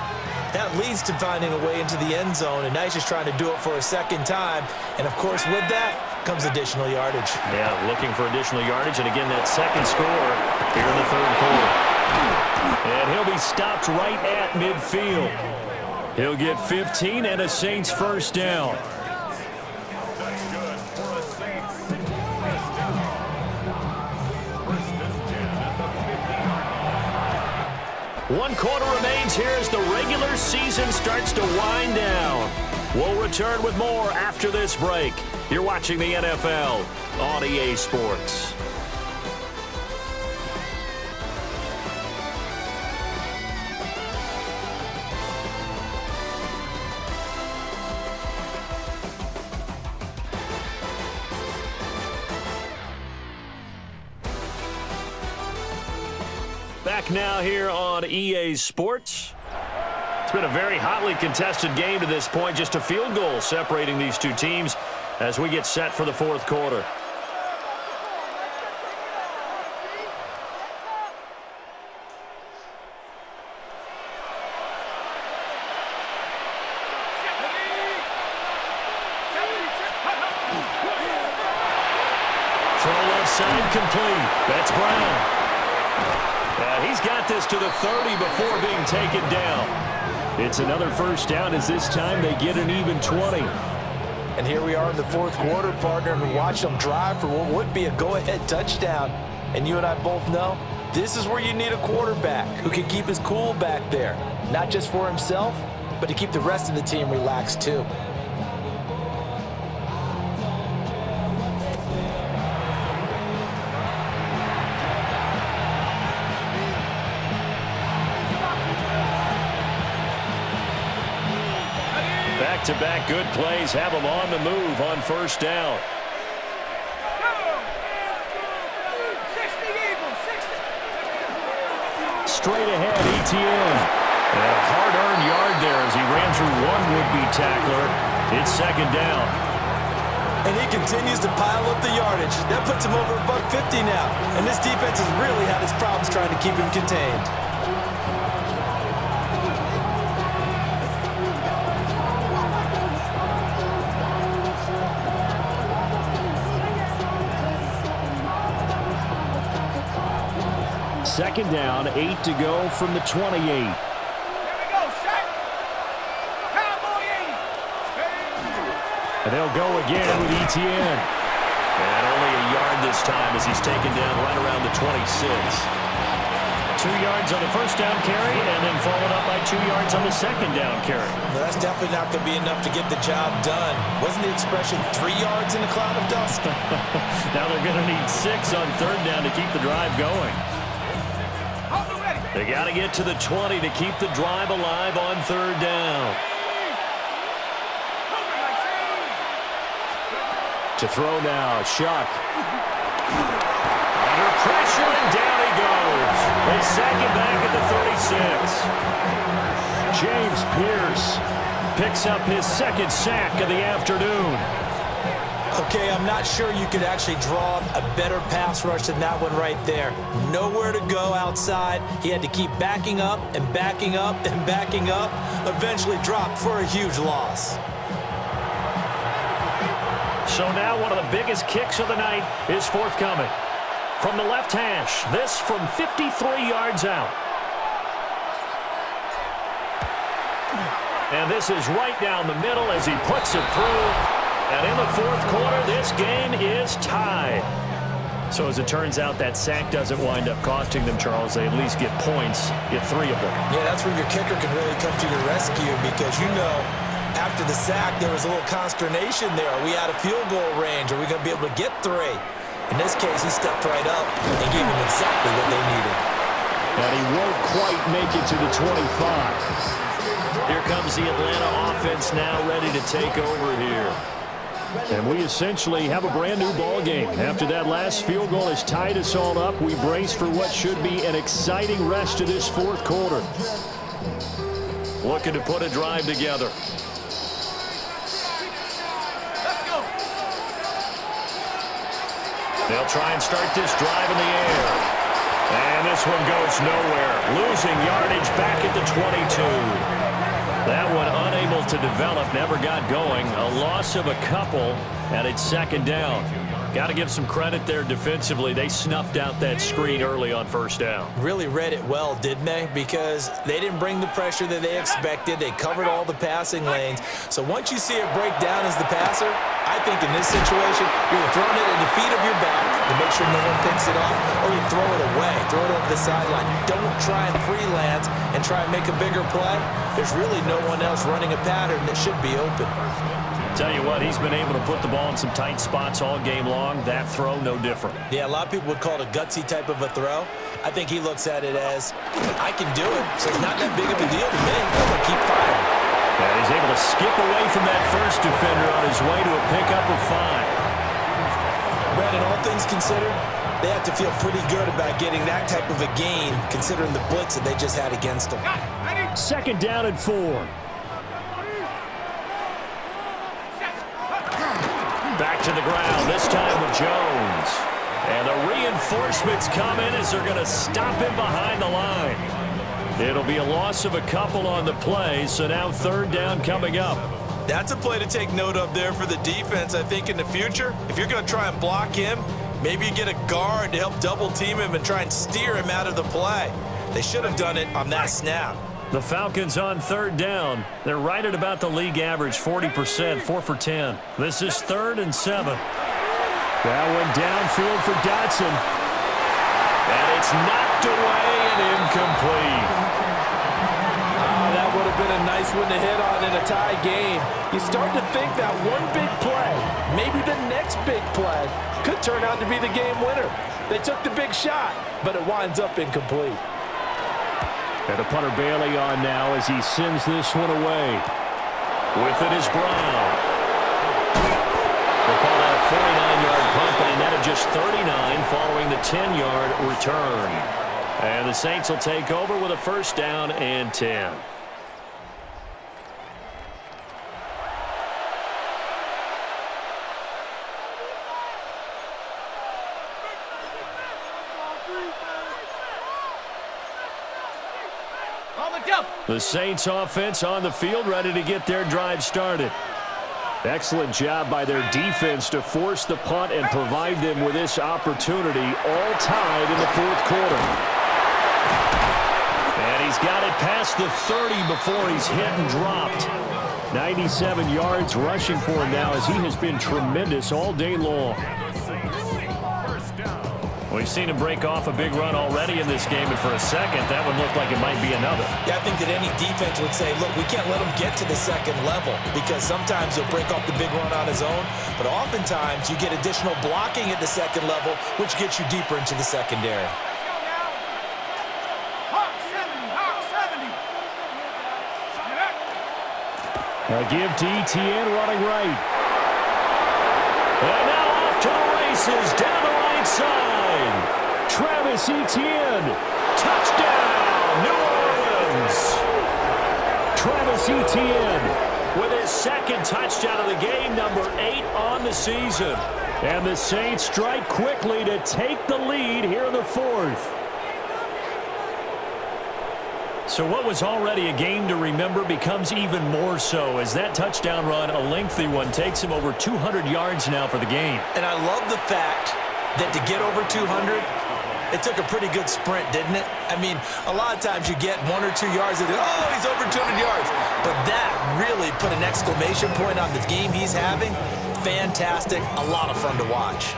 [SPEAKER 2] that leads to finding a way into the end zone, and now he's just trying to do it for a 2nd time. And, of course, with that comes additional yardage.
[SPEAKER 1] Yeah, looking for additional yardage, and again, that 2nd score here in the 3rd quarter. And he'll be stopped right at midfield. He'll get 15 and a Saints 1st down. 1 quarter remains here as the regular season starts to wind down. We'll return with more after this break. You're watching the NFL on EA Sports. Back now here on EA Sports. It's been a very hotly contested game to this point. Just a field goal separating these two teams as we get set for the fourth quarter. Throw left side complete. That's Brown. He's got this to the 30 before being taken down. It's another first down as this time they get an even 20.
[SPEAKER 2] And here we are in the fourth quarter, partner, and we watch them drive for what would be a go-ahead touchdown. And you and I both know this is where you need a quarterback who can keep his cool back there. Not just for himself, but to keep the rest of the team relaxed too.
[SPEAKER 1] Back-to-back good plays have them on the move on first down. Straight ahead, ETN. And a hard-earned yard there as he ran through one would-be tackler. It's second down.
[SPEAKER 2] And he continues to pile up the yardage. That puts him over $150 now. And this defense has really had its problems trying to keep him contained.
[SPEAKER 1] Second down, 8 to go from the 28.
[SPEAKER 3] Here we go, Shaq. Cowboy 80.
[SPEAKER 1] And they'll go again with ETN. And only a yard this time as he's taken down right around the 26. 2 yards on the first down carry and then followed up by 2 yards on the second down carry.
[SPEAKER 2] Well, that's definitely not going to be enough to get the job done. Wasn't the expression 3 yards in a cloud of dust?
[SPEAKER 1] Now they're going to need 6 on third down to keep the drive going. They got to get to the 20 to keep the drive alive on third down. To throw now, Shuck. Under pressure, and down he goes. They sack him back at the 36. James Pierce picks up his second sack of the afternoon.
[SPEAKER 2] Okay, I'm not sure you could actually draw a better pass rush than that one right there. Nowhere to go outside. He had to keep backing up and backing up and backing up. Eventually dropped for a huge loss.
[SPEAKER 1] So now one of the biggest kicks of the night is forthcoming. From the left hash, this from 53 yards out. And this is right down the middle as he puts it through. And in the fourth quarter, this game is tied. So as it turns out, that sack doesn't wind up costing them, Charles. They at least get points, get 3 of them.
[SPEAKER 2] Yeah, that's where your kicker can really come to your rescue because, you know, after the sack, there was a little consternation there. Are we out of field goal range? Are we going to be able to get 3? In this case, he stepped right up and gave them exactly what they needed.
[SPEAKER 1] And he won't quite make it to the 25. Here comes the Atlanta offense now ready to take over here. And we essentially have a brand new ball game. After that last field goal has tied us all up, we brace for what should be an exciting rest to this fourth quarter. Looking to put a drive together.
[SPEAKER 3] Let's go.
[SPEAKER 1] They'll try and start this drive in the air. And this one goes nowhere. Losing yardage back at the 22. That one unable to develop, never got going. A loss of a couple, and it's second down. Got to give some credit there defensively. They snuffed out that screen early on first down.
[SPEAKER 2] Really read it well, didn't they? Because they didn't bring the pressure that they expected. They covered all the passing lanes. So once you see it break down as the passer, I think in this situation, you're throwing it in the feet of your back to make sure no one picks it up, or you throw it away, throw it over the sideline. Don't try and freelance and try and make a bigger play. There's really no one else running a pattern that should be open.
[SPEAKER 1] Tell you what, he's been able to put the ball in some tight spots all game long. That throw, no different.
[SPEAKER 2] Yeah, a lot of people would call it a gutsy type of a throw. I think he looks at it as, I can do it, so it's not that big of a deal to me. I'm going to keep firing.
[SPEAKER 1] And he's able to skip away from that first defender on his way to a pickup of 5.
[SPEAKER 2] Brandon, all things considered, they have to feel pretty good about getting that type of a gain, considering the blitz that they just had against them.
[SPEAKER 1] Second down and 4. Back to the ground, this time with Jones. And the reinforcements come in as they're going to stop him behind the line. It'll be a loss of a couple on the play, so now third down coming up.
[SPEAKER 2] That's a play to take note of there for the defense, I think, in the future. If you're going to try and block him, maybe you get a guard to help double-team him and try and steer him out of the play. They should have done it on that snap.
[SPEAKER 1] The Falcons on third down. They're right at about the league average, 40%, 4 for 10. This is 3rd and 7. That one downfield for Dotson. And it's knocked away and incomplete.
[SPEAKER 2] That would have been a nice one to hit on in a tie game. You start to think that one big play, maybe the next big play, could turn out to be the game winner. They took the big shot, but it winds up incomplete.
[SPEAKER 1] And the punter Bailey on now as he sends this one away. With it is Brown. We'll call that a 49-yard punt, but a net of just 39 following the 10-yard return. And the Saints will take over with a first down and 10. The Saints offense on the field, ready to get their drive started. Excellent job by their defense to force the punt and provide them with this opportunity, all tied in the fourth quarter. And he's got it past the 30 before he's hit and dropped. 97 yards rushing for him now as he has been tremendous all day long. We've seen him break off a big run already in this game, and for a second, that would look like it might be another.
[SPEAKER 2] Yeah, I think that any defense would say, look, we can't let him get to the second level because sometimes he'll break off the big run on his own, but oftentimes you get additional blocking at the second level, which gets you deeper into the secondary.
[SPEAKER 1] A give to ETN running right. And now off to the races down the right side. Travis Etienne, touchdown, New Orleans. Travis Etienne with his second touchdown of the game, number 8 on the season. And the Saints strike quickly to take the lead here in the fourth. So what was already a game to remember becomes even more so as that touchdown run, a lengthy one, takes him over 200 yards now for the game.
[SPEAKER 2] And I love the fact that to get over 200, it took a pretty good sprint, didn't it? I mean, a lot of times you get 1 or 2 yards and oh, he's over 200 yards. But that really put an exclamation point on the game he's having. Fantastic, a lot of fun to watch.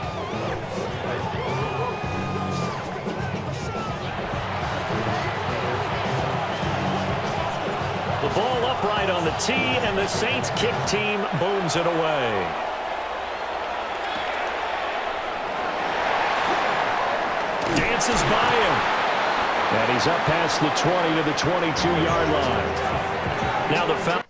[SPEAKER 1] The ball upright on the tee, and the Saints kick team booms it away. Dances by him. And he's up past the 20 to the 22-yard line. Now the foul.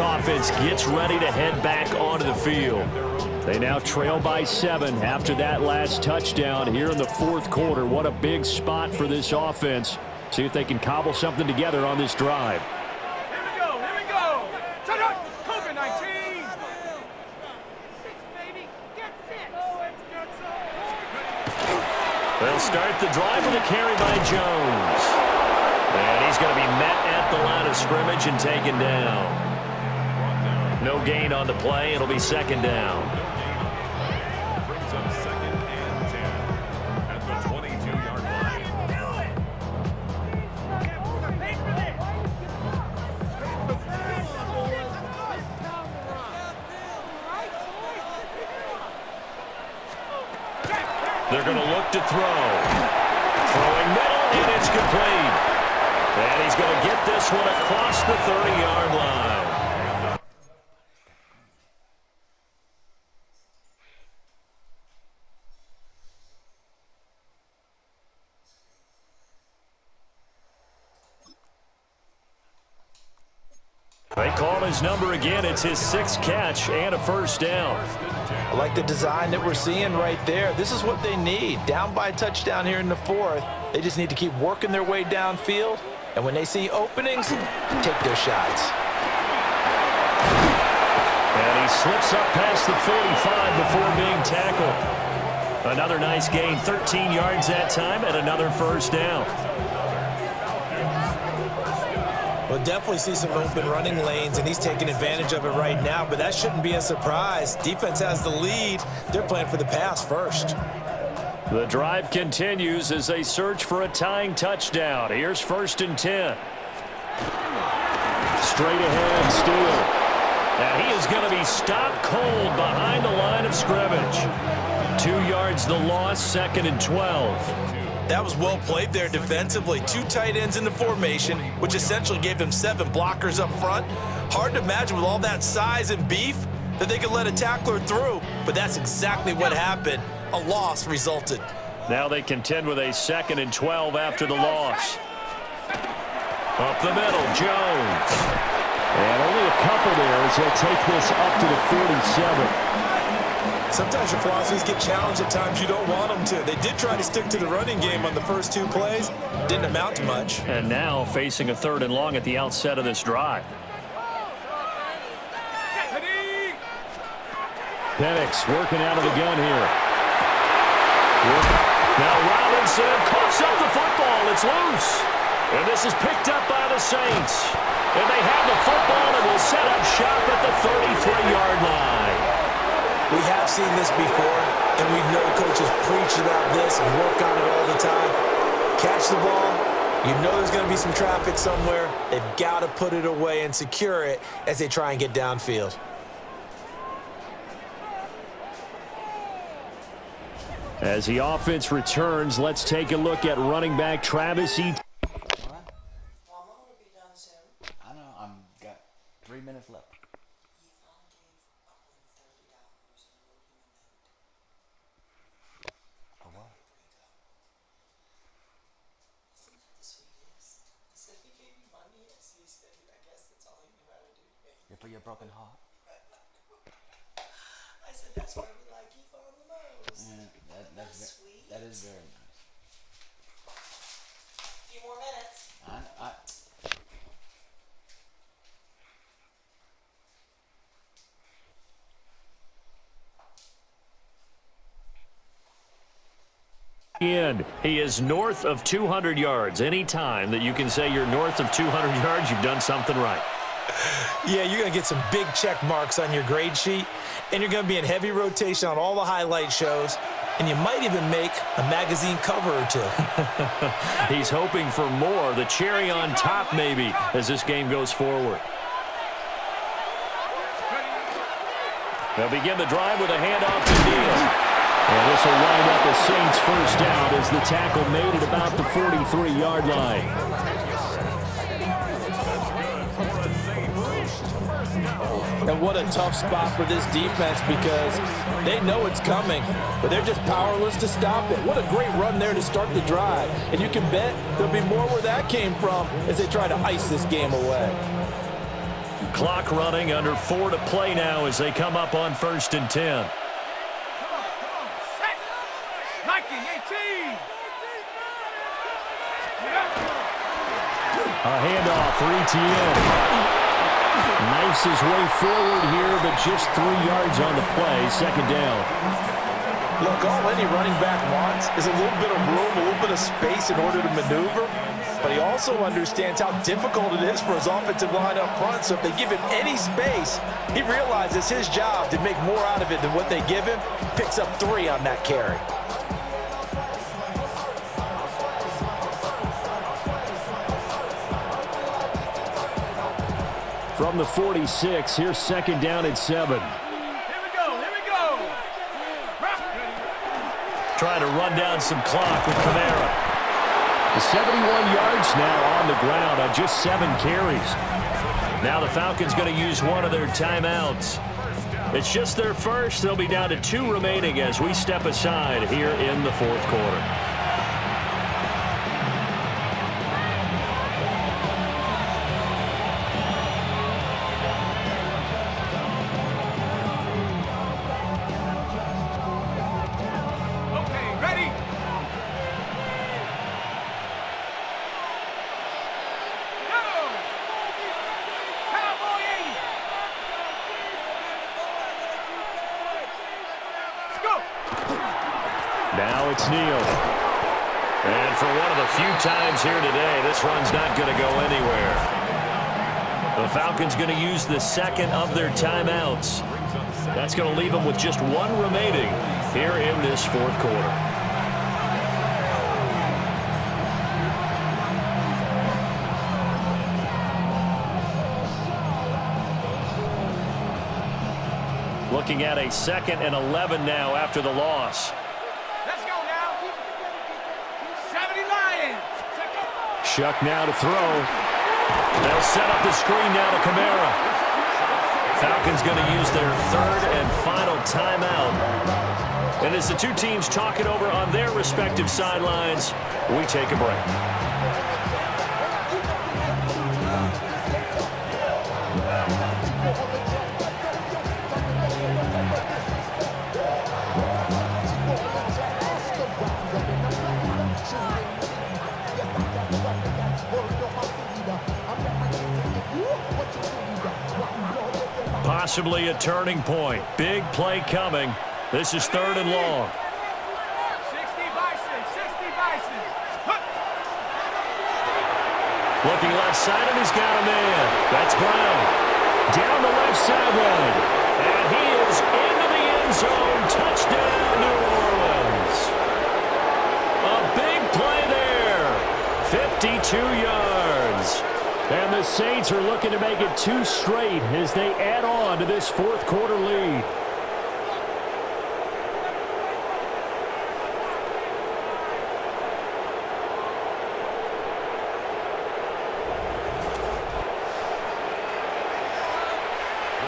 [SPEAKER 1] Offense gets ready to head back onto the field. They now trail by 7 after that last touchdown here in the fourth quarter. What a big spot for this offense. See if they can cobble something together on this drive.
[SPEAKER 3] Here we go. COVID-19.
[SPEAKER 1] They'll start the drive with a carry by Jones. And he's going to be met at the line of scrimmage and taken down. No gain on the play. It'll be second down.
[SPEAKER 3] Brings up 2nd and 10 at the 22-yard line.
[SPEAKER 1] They're going to look to throw. Throwing middle, and it's complete. And he's going to get this one across the 30-yard line. They call his number again. It's his 6th catch and a first down.
[SPEAKER 2] I like the design that we're seeing right there. This is what they need. Down by a touchdown here in the 4th. They just need to keep working their way downfield. And when they see openings, take their shots.
[SPEAKER 1] And he slips up past the 45 before being tackled. Another nice gain, 13 yards that time, and another first down.
[SPEAKER 2] We'll definitely see some open running lanes, and he's taking advantage of it right now, but that shouldn't be a surprise. Defense has the lead. They're playing for the pass first.
[SPEAKER 1] The drive continues as they search for a tying touchdown. Here's 1st and 10. Straight ahead, Steele. And he is going to be stopped cold behind the line of scrimmage. 2 yards the loss, 2nd and 12.
[SPEAKER 2] That was well played there defensively. 2 tight ends in the formation, which essentially gave them 7 blockers up front. Hard to imagine with all that size and beef that they could let a tackler through, but that's exactly what happened. A loss resulted.
[SPEAKER 1] Now they contend with a 2nd and 12 after the loss. Up the middle, Jones. And only a couple there as he'll take this up to the 47.
[SPEAKER 2] Sometimes your philosophies get challenged at times you don't want them to. They did try to stick to the running game on the first 2 plays. Didn't amount to much.
[SPEAKER 1] And now facing a 3rd and long at the outset of this drive. Penix working out of the gun here. Now Robinson coughs up the football. It's loose. And this is picked up by the Saints. And they have the football and will set up shop at the 33-yard line.
[SPEAKER 2] We have seen this before, and we know coaches preach about this and work on it all the time. Catch the ball. You know there's going to be some traffic somewhere. They've got to put it away and secure it as they try and get downfield.
[SPEAKER 1] As the offense returns, let's take a look at running back Travis Etienne.
[SPEAKER 6] I know, I've got 3 minutes left. For what? For your broken heart.
[SPEAKER 7] I said that's why we like Yvonne the most.
[SPEAKER 6] Yeah, that's sweet. That is very nice.
[SPEAKER 7] A few more minutes.
[SPEAKER 1] He is north of 200 yards. Any time that you can say you're north of 200 yards, you've done something right.
[SPEAKER 2] Yeah, you're going to get some big check marks on your grade sheet, and you're going to be in heavy rotation on all the highlight shows, and you might even make a magazine cover or 2.
[SPEAKER 1] He's hoping for more, the cherry on top maybe, as this game goes forward. They'll begin the drive with a handoff to Neal. And this will wind up a Saints first down as the tackle made at about the 43-yard line.
[SPEAKER 2] And what a tough spot for this defense because they know it's coming, but they're just powerless to stop it. What a great run there to start the drive. And you can bet there'll be more where that came from as they try to ice this game away.
[SPEAKER 1] Clock running, under 4 to play now as they come up on 1st and 10. A handoff for Etienne. Knifes his way forward here, but just 3 yards on the play. 2nd down.
[SPEAKER 2] Look, all any running back wants is a little bit of room, a little bit of space in order to maneuver. But he also understands how difficult it is for his offensive line up front. So if they give him any space, he realizes his job to make more out of it than what they give him. Picks up 3 on that carry.
[SPEAKER 1] From the 46, here's second down and 7.
[SPEAKER 3] Here we go.
[SPEAKER 1] Trying to run down some clock with Kamara. 71 yards now on the ground on just 7 carries. Now the Falcons going to use one of their timeouts. It's just their first. They'll be down to 2 remaining as we step aside here in the fourth quarter.
[SPEAKER 3] Okay, ready? Go! Cowboy 80! Let's go!
[SPEAKER 1] Now it's Neal. And for one of the few times here today, this run's not going to go anywhere. The Falcons going to use the second of their timeouts. That's going to leave them with just 1 remaining here in this fourth quarter. Looking at a 2nd and 11 now after the loss.
[SPEAKER 3] Let's go now! 70 Lions!
[SPEAKER 1] Shuck now to throw. They'll set up the screen now to Kamara. Falcons going to use their 3rd and final timeout. And as the 2 teams talk it over on their respective sidelines, we take a break. Possibly a turning point. Big play coming. This is 3rd and long.
[SPEAKER 3] 60 Bison! 60 Bison! Huh.
[SPEAKER 1] Looking left side, and he's got a man. That's Brown. Down the left sideline. And he is into the end zone. Touchdown, New Orleans. A big play there. 52 yards. And the Saints are looking to make it 2 straight as they add on to this fourth quarter lead.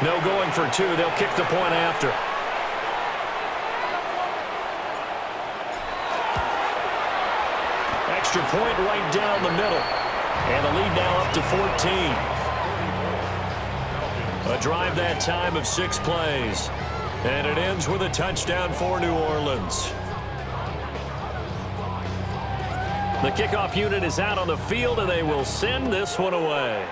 [SPEAKER 1] No going for 2. They'll kick the point after. Extra point right down the middle. And the lead now up to 14. A drive that time of 6 plays. And it ends with a touchdown for New Orleans. The kickoff unit is out on the field, and they will send this one away.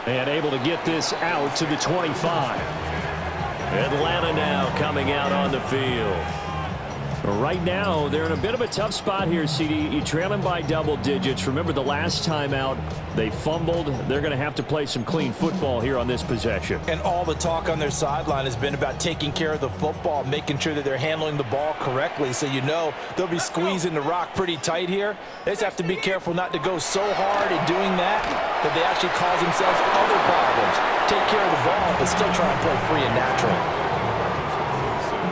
[SPEAKER 1] And able to get this out to the 25. Atlanta now coming out on the field. Right now, they're in a bit of a tough spot here, CD. You trail them by double digits. Remember the last time out, they fumbled. They're going to have to play some clean football here on this possession.
[SPEAKER 2] And all the talk on their sideline has been about taking care of the football, making sure that they're handling the ball correctly. So you know they'll be squeezing the rock pretty tight here. They just have to be careful not to go so hard in doing that they actually cause themselves other problems. Take care of the ball, but still try and play free and natural.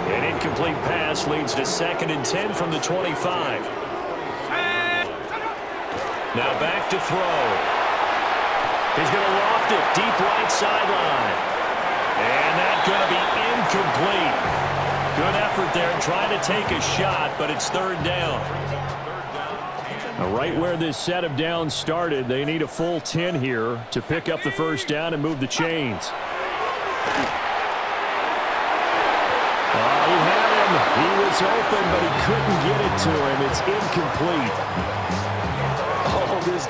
[SPEAKER 1] An incomplete pass leads to 2nd and 10 from the 25. Now back to throw. He's going to loft it deep right sideline. And that's going to be incomplete. Good effort there trying to take a shot, but it's 3rd down. Now right where this set of downs started, they need a full 10 here to pick up the first down and move the chains. He had him. He was open, but he couldn't get it to him. It's incomplete.
[SPEAKER 2] Oh, this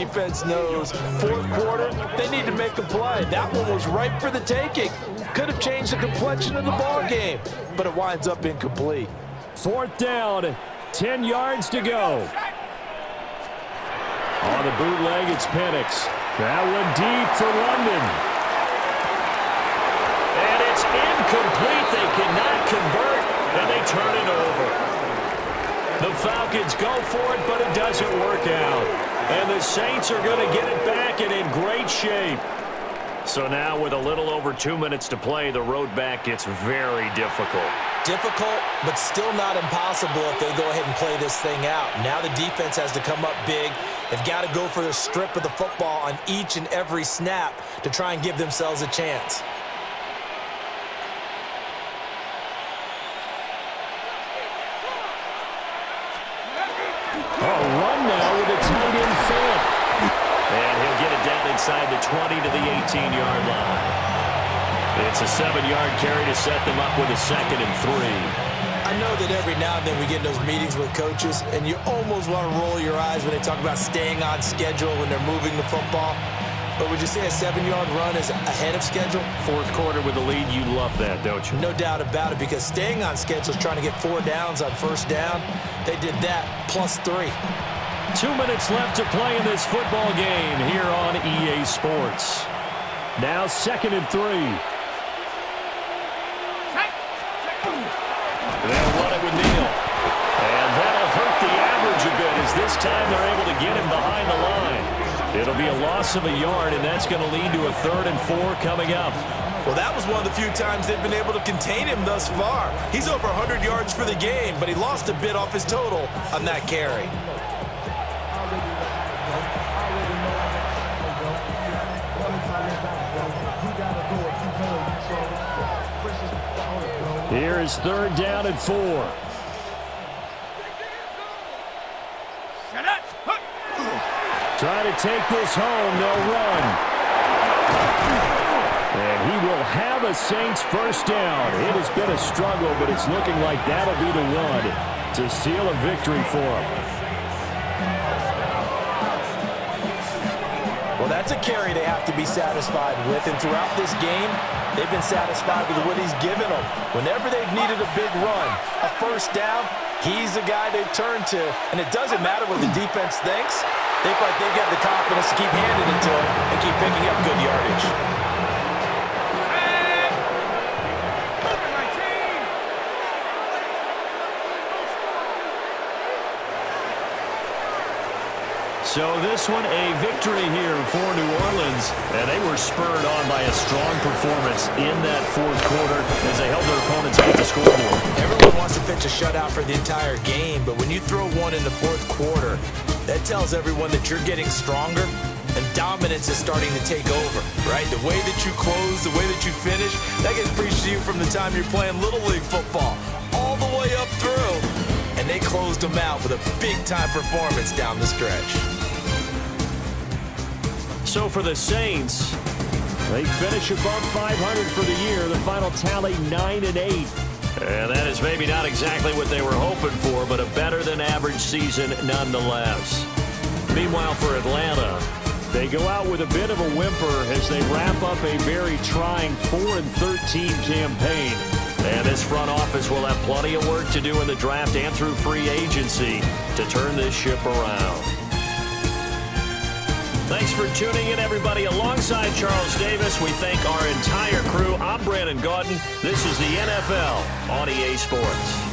[SPEAKER 2] Defense knows fourth quarter, they need to make a play. That one was ripe for the taking. Could have changed the complexion of the ball game, but it winds up incomplete.
[SPEAKER 1] Fourth down, 10 yards to go. On the bootleg, it's Penix. That one deep for London. And it's incomplete. They cannot convert, and they turn it over. The Falcons go for it, but it doesn't work out. And the Saints are going to get it back and in great shape. So now with a little over 2 minutes to play, the road back gets very difficult.
[SPEAKER 2] Difficult, but still not impossible if they go ahead and play this thing out. Now the defense has to come up big. They've got to go for the strip of the football on each and every snap to try and give themselves a chance.
[SPEAKER 1] A run now with a tight end Phillip. And he'll get it down inside the 20 to the 18-yard line. It's a 7-yard carry to set them up with a 2nd and 3.
[SPEAKER 2] I know that every now and then we get in those meetings with coaches, and you almost want to roll your eyes when they talk about staying on schedule when they're moving the football. But would you say a 7-yard run is ahead of schedule?
[SPEAKER 1] Fourth quarter with the lead, you love that, don't you?
[SPEAKER 2] No doubt about it, because staying on schedule is trying to get 4 downs on first down. They did that plus 3.
[SPEAKER 1] 2 minutes left to play in this football game here on EA Sports. Now 2nd and 3. They'll run it with Neal. And that'll hurt the average a bit as this time they're able to get him behind the line. It'll be a loss of a yard, and that's going to lead to a 3rd and 4 coming up.
[SPEAKER 2] Well, that was one of the few times they've been able to contain him thus far. He's over 100 yards for the game, but he lost a bit off his total on that carry.
[SPEAKER 1] Here is 3rd down and 4. Try to take this home. They'll run. And he will have a Saints first down. It has been a struggle, but it's looking like that'll be the one to seal a victory for him.
[SPEAKER 2] Well, that's a carry they have to be satisfied with, and throughout this game, they've been satisfied with what he's given them. Whenever they've needed a big run, a first down, he's the guy they've turned to, and it doesn't matter what the defense thinks. They feel like they've got the confidence to keep handing it to him and keep picking up good yardage.
[SPEAKER 1] So this one, a victory here for New Orleans, and they were spurred on by a strong performance in that fourth quarter as they held their opponents off the scoreboard.
[SPEAKER 2] Everyone wants to pitch a shutout for the entire game, but when you throw one in the fourth quarter, that tells everyone that you're getting stronger and dominance is starting to take over, right? The way that you close, the way that you finish, that gets preached to you from the time you're playing Little League football all the way up through, and they closed them out with a big-time performance down the stretch.
[SPEAKER 1] So for the Saints, they finish above 500 for the year. The final tally 9-8. And that is maybe not exactly what they were hoping for, but a better than average season nonetheless. Meanwhile for Atlanta, they go out with a bit of a whimper as they wrap up a very trying 4-13 campaign. And this front office will have plenty of work to do in the draft and through free agency to turn this ship around. Thanks for tuning in, everybody. Alongside Charles Davis, we thank our entire crew. I'm Brandon Gaudin. This is the NFL on EA Sports.